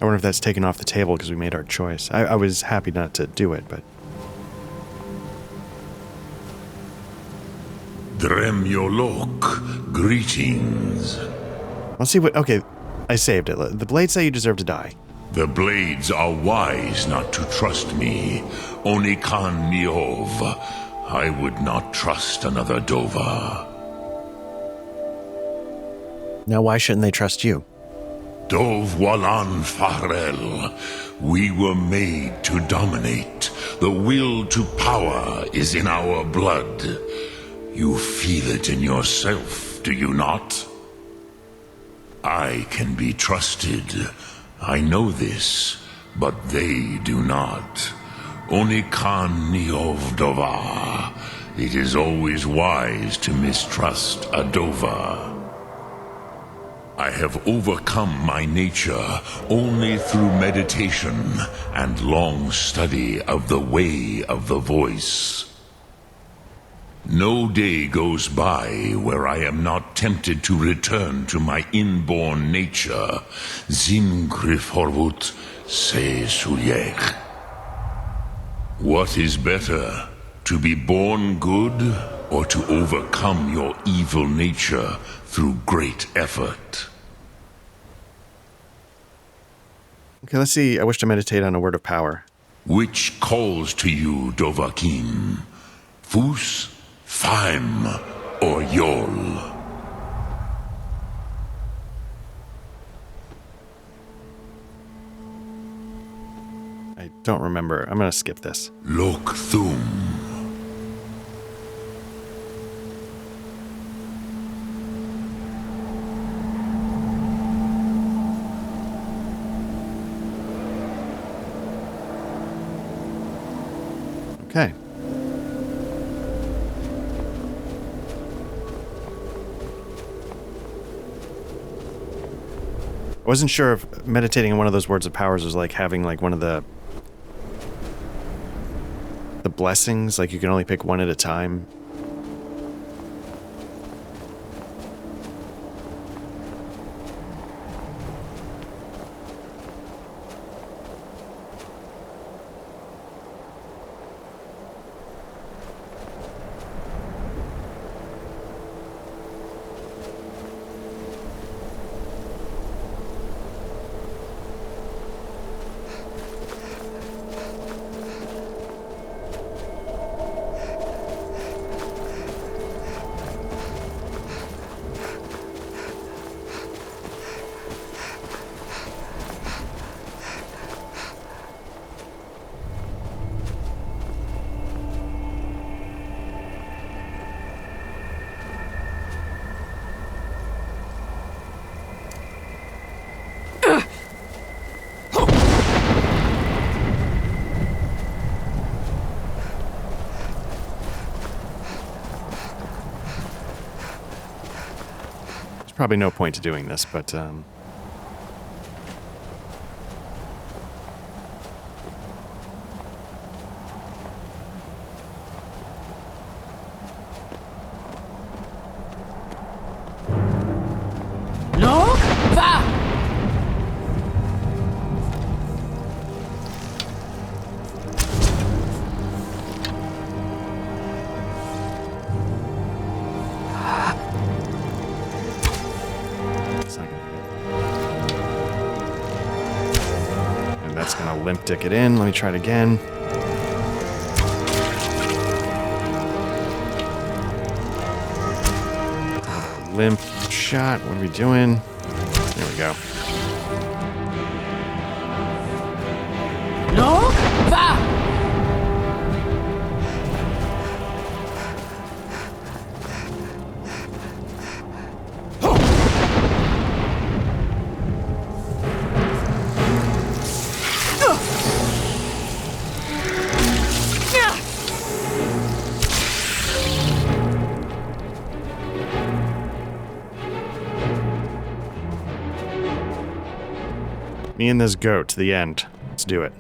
I wonder if that's taken off the table because we made our choice. I was happy not to do it, but... Dremyolok, greetings. Let's see what... Okay, I saved it. The blades say you deserve to die. The blades are wise not to trust me. Onikan Niov. I would not trust another Dova. Now why shouldn't they trust you? Dov Walan Farel. We were made to dominate. The will to power is in our blood. You feel it in yourself, do you not? I can be trusted. I know this, but they do not. Onikan Niov Dova. It is always wise to mistrust a Dova. I have overcome my nature only through meditation and long study of the way of the voice. No day goes by where I am not tempted to return to my inborn nature. Zimgriforvut se suyech. What is better, to be born good or to overcome your evil nature through great effort? Okay, let's see. I wish to meditate on a word of power. Which calls to you, Dovahkiin? Fus, Faim, or Yol? I don't remember. I'm going to skip this. Lok Thum. Okay. I wasn't sure if meditating on one of those words of powers was like having like one of the blessings, like you can only pick one at a time. probably no point to doing this, but No? Va! it's not gonna hit. And that's gonna limp dick it in. Let me try it again. Limp shot. What are we doing? There we go. No? Va! Me and this goat to the end. Let's do it.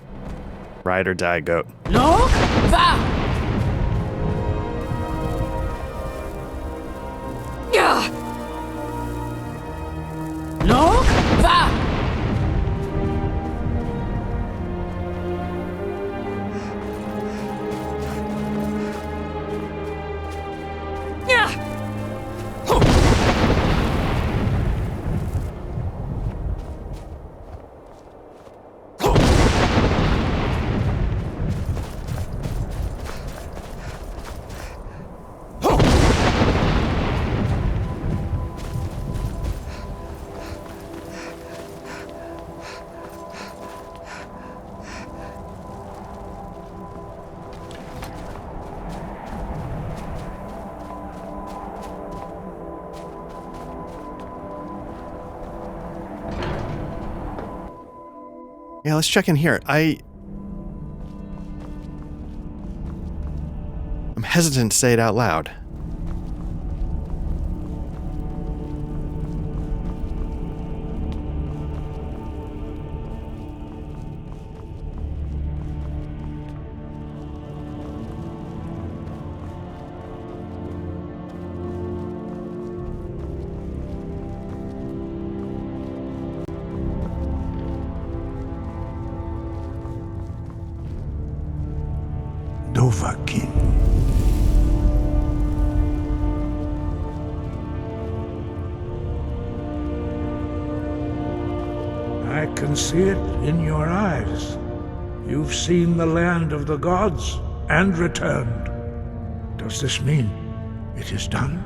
Ride or die, goat. No? Va! No? Va! Yeah, let's check in here. I'm hesitant to say it out loud. Dovahkiin. I can see it in your eyes. You've seen the land of the gods and returned. Does this mean it is done?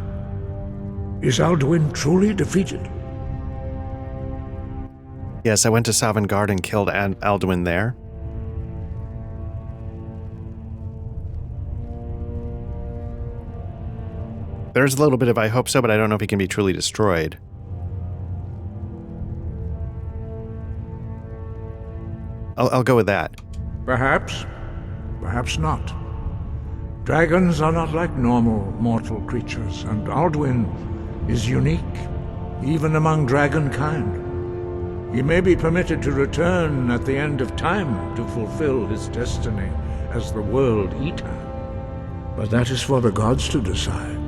Is Alduin truly defeated? Yes, I went to Sovngarde and killed Alduin there. There's a little bit of I hope so, but I don't know if he can be truly destroyed. I'll go with that. Perhaps. Perhaps not. Dragons are not like normal mortal creatures, and Alduin is unique, even among dragon kind. He may be permitted to return at the end of time to fulfill his destiny as the World Eater. But that is for the gods to decide.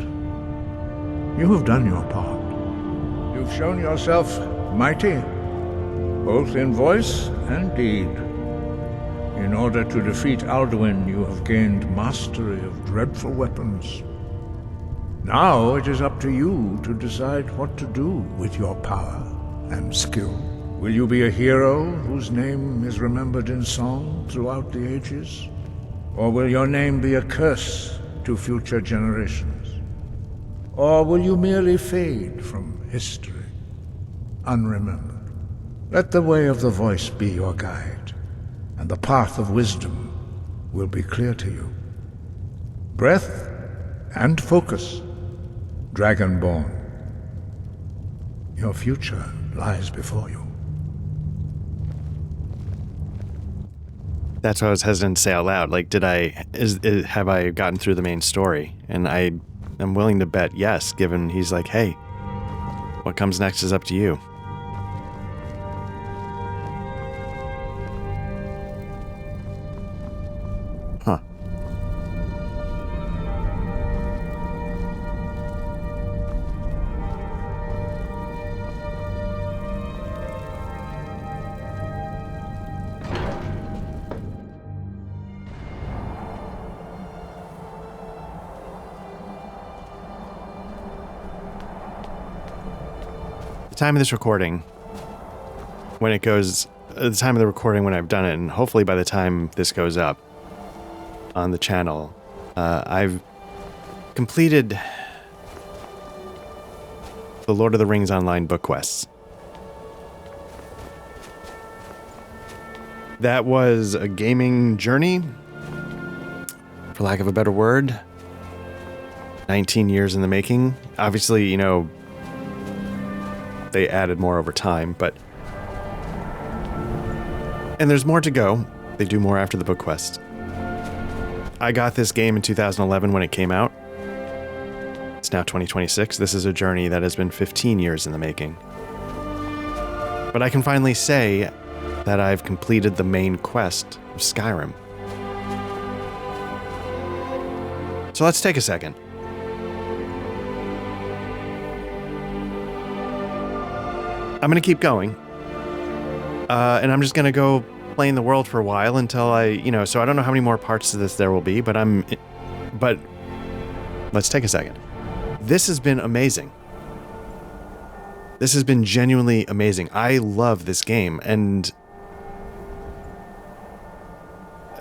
You have done your part. You've shown yourself mighty, both in voice and deed. In order to defeat Alduin, you have gained mastery of dreadful weapons. Now it is up to you to decide what to do with your power and skill. Will you be a hero whose name is remembered in song throughout the ages? Or will your name be a curse to future generations? Or will you merely fade from history, unremembered? Let the way of the voice be your guide, and the path of wisdom will be clear to you. Breath and focus, Dragonborn. Your future lies before you. That's what I was hesitant to say out loud. Like, have I gotten through the main story? And I'm willing to bet yes, given he's like, hey, what comes next is up to you. Huh. The time of this recording, when it goes, the time of the recording when I've done it, and hopefully by the time this goes up on the channel, I've completed the Lord of the Rings Online book quests. That was a gaming journey, for lack of a better word. 19 years in the making. Obviously, you know, they added more over time, but... And there's more to go. They do more after the book quest. I got this game in 2011 when it came out. It's now 2026. This is a journey that has been 15 years in the making. But I can finally say that I've completed the main quest of Skyrim. So let's take a second. I'm going to keep going. And I'm just going to go play in the world for a while until so I don't know how many more parts to this there will be, but let's take a second. This has been amazing. This has been genuinely amazing. I love this game, and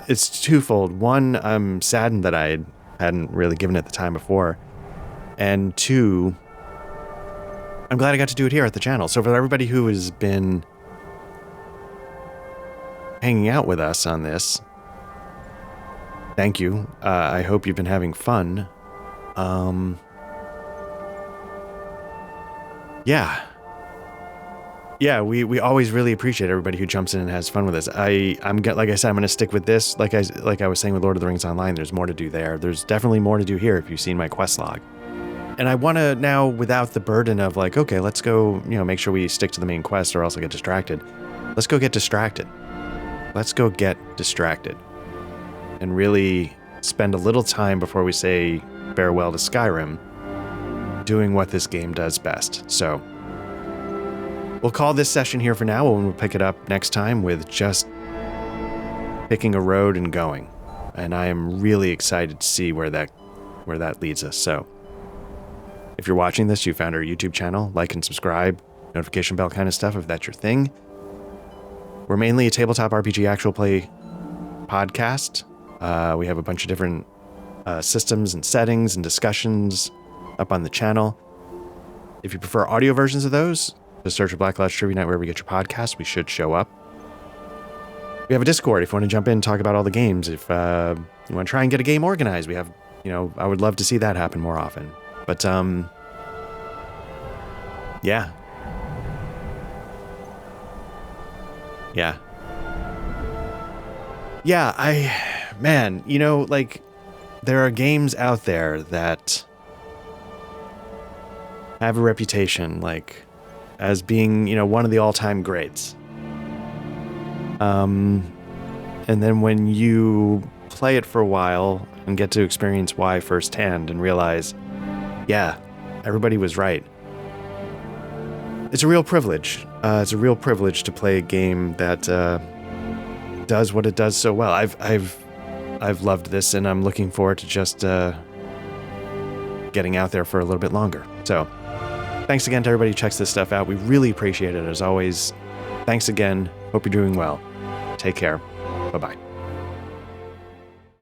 it's twofold. One, I'm saddened that I hadn't really given it the time before. And two, I'm glad I got to do it here at the channel. So for everybody who has been hanging out with us on this, thank you. I hope you've been having fun. Yeah, we always really appreciate everybody who jumps in and has fun with us. Like I said, I'm going to stick with this. Like I was saying with Lord of the Rings Online, there's more to do there. There's definitely more to do here if you've seen my quest log. And I want to now, without the burden of like, okay, let's go, make sure we stick to the main quest or else I'll get distracted. Let's go get distracted. Let's go get distracted. And really spend a little time before we say farewell to Skyrim doing what this game does best. So we'll call this session here for now, and we'll pick it up next time with just picking a road and going. And I am really excited to see where that leads us. So if you're watching this, you found our YouTube channel, like and subscribe, notification bell kind of stuff if that's your thing. We're mainly a tabletop RPG actual play podcast. We have a bunch of different systems and settings and discussions up on the channel. If you prefer audio versions of those, just search for Black Lodge Trivia Night wherever you get your podcasts. We should show up. We have a Discord if you want to jump in and talk about all the games. If you want to try and get a game organized, we have, I would love to see that happen more often. But, yeah. Yeah. Yeah, man, there are games out there that have a reputation, as being, one of the all-time greats. And then when you play it for a while and get to experience why firsthand and realize, yeah, everybody was right. It's a real privilege. It's a real privilege to play a game that does what it does so well. I've loved this, and I'm looking forward to just getting out there for a little bit longer. So, thanks again to everybody who checks this stuff out. We really appreciate it as always. Thanks again. Hope you're doing well. Take care. Bye-bye.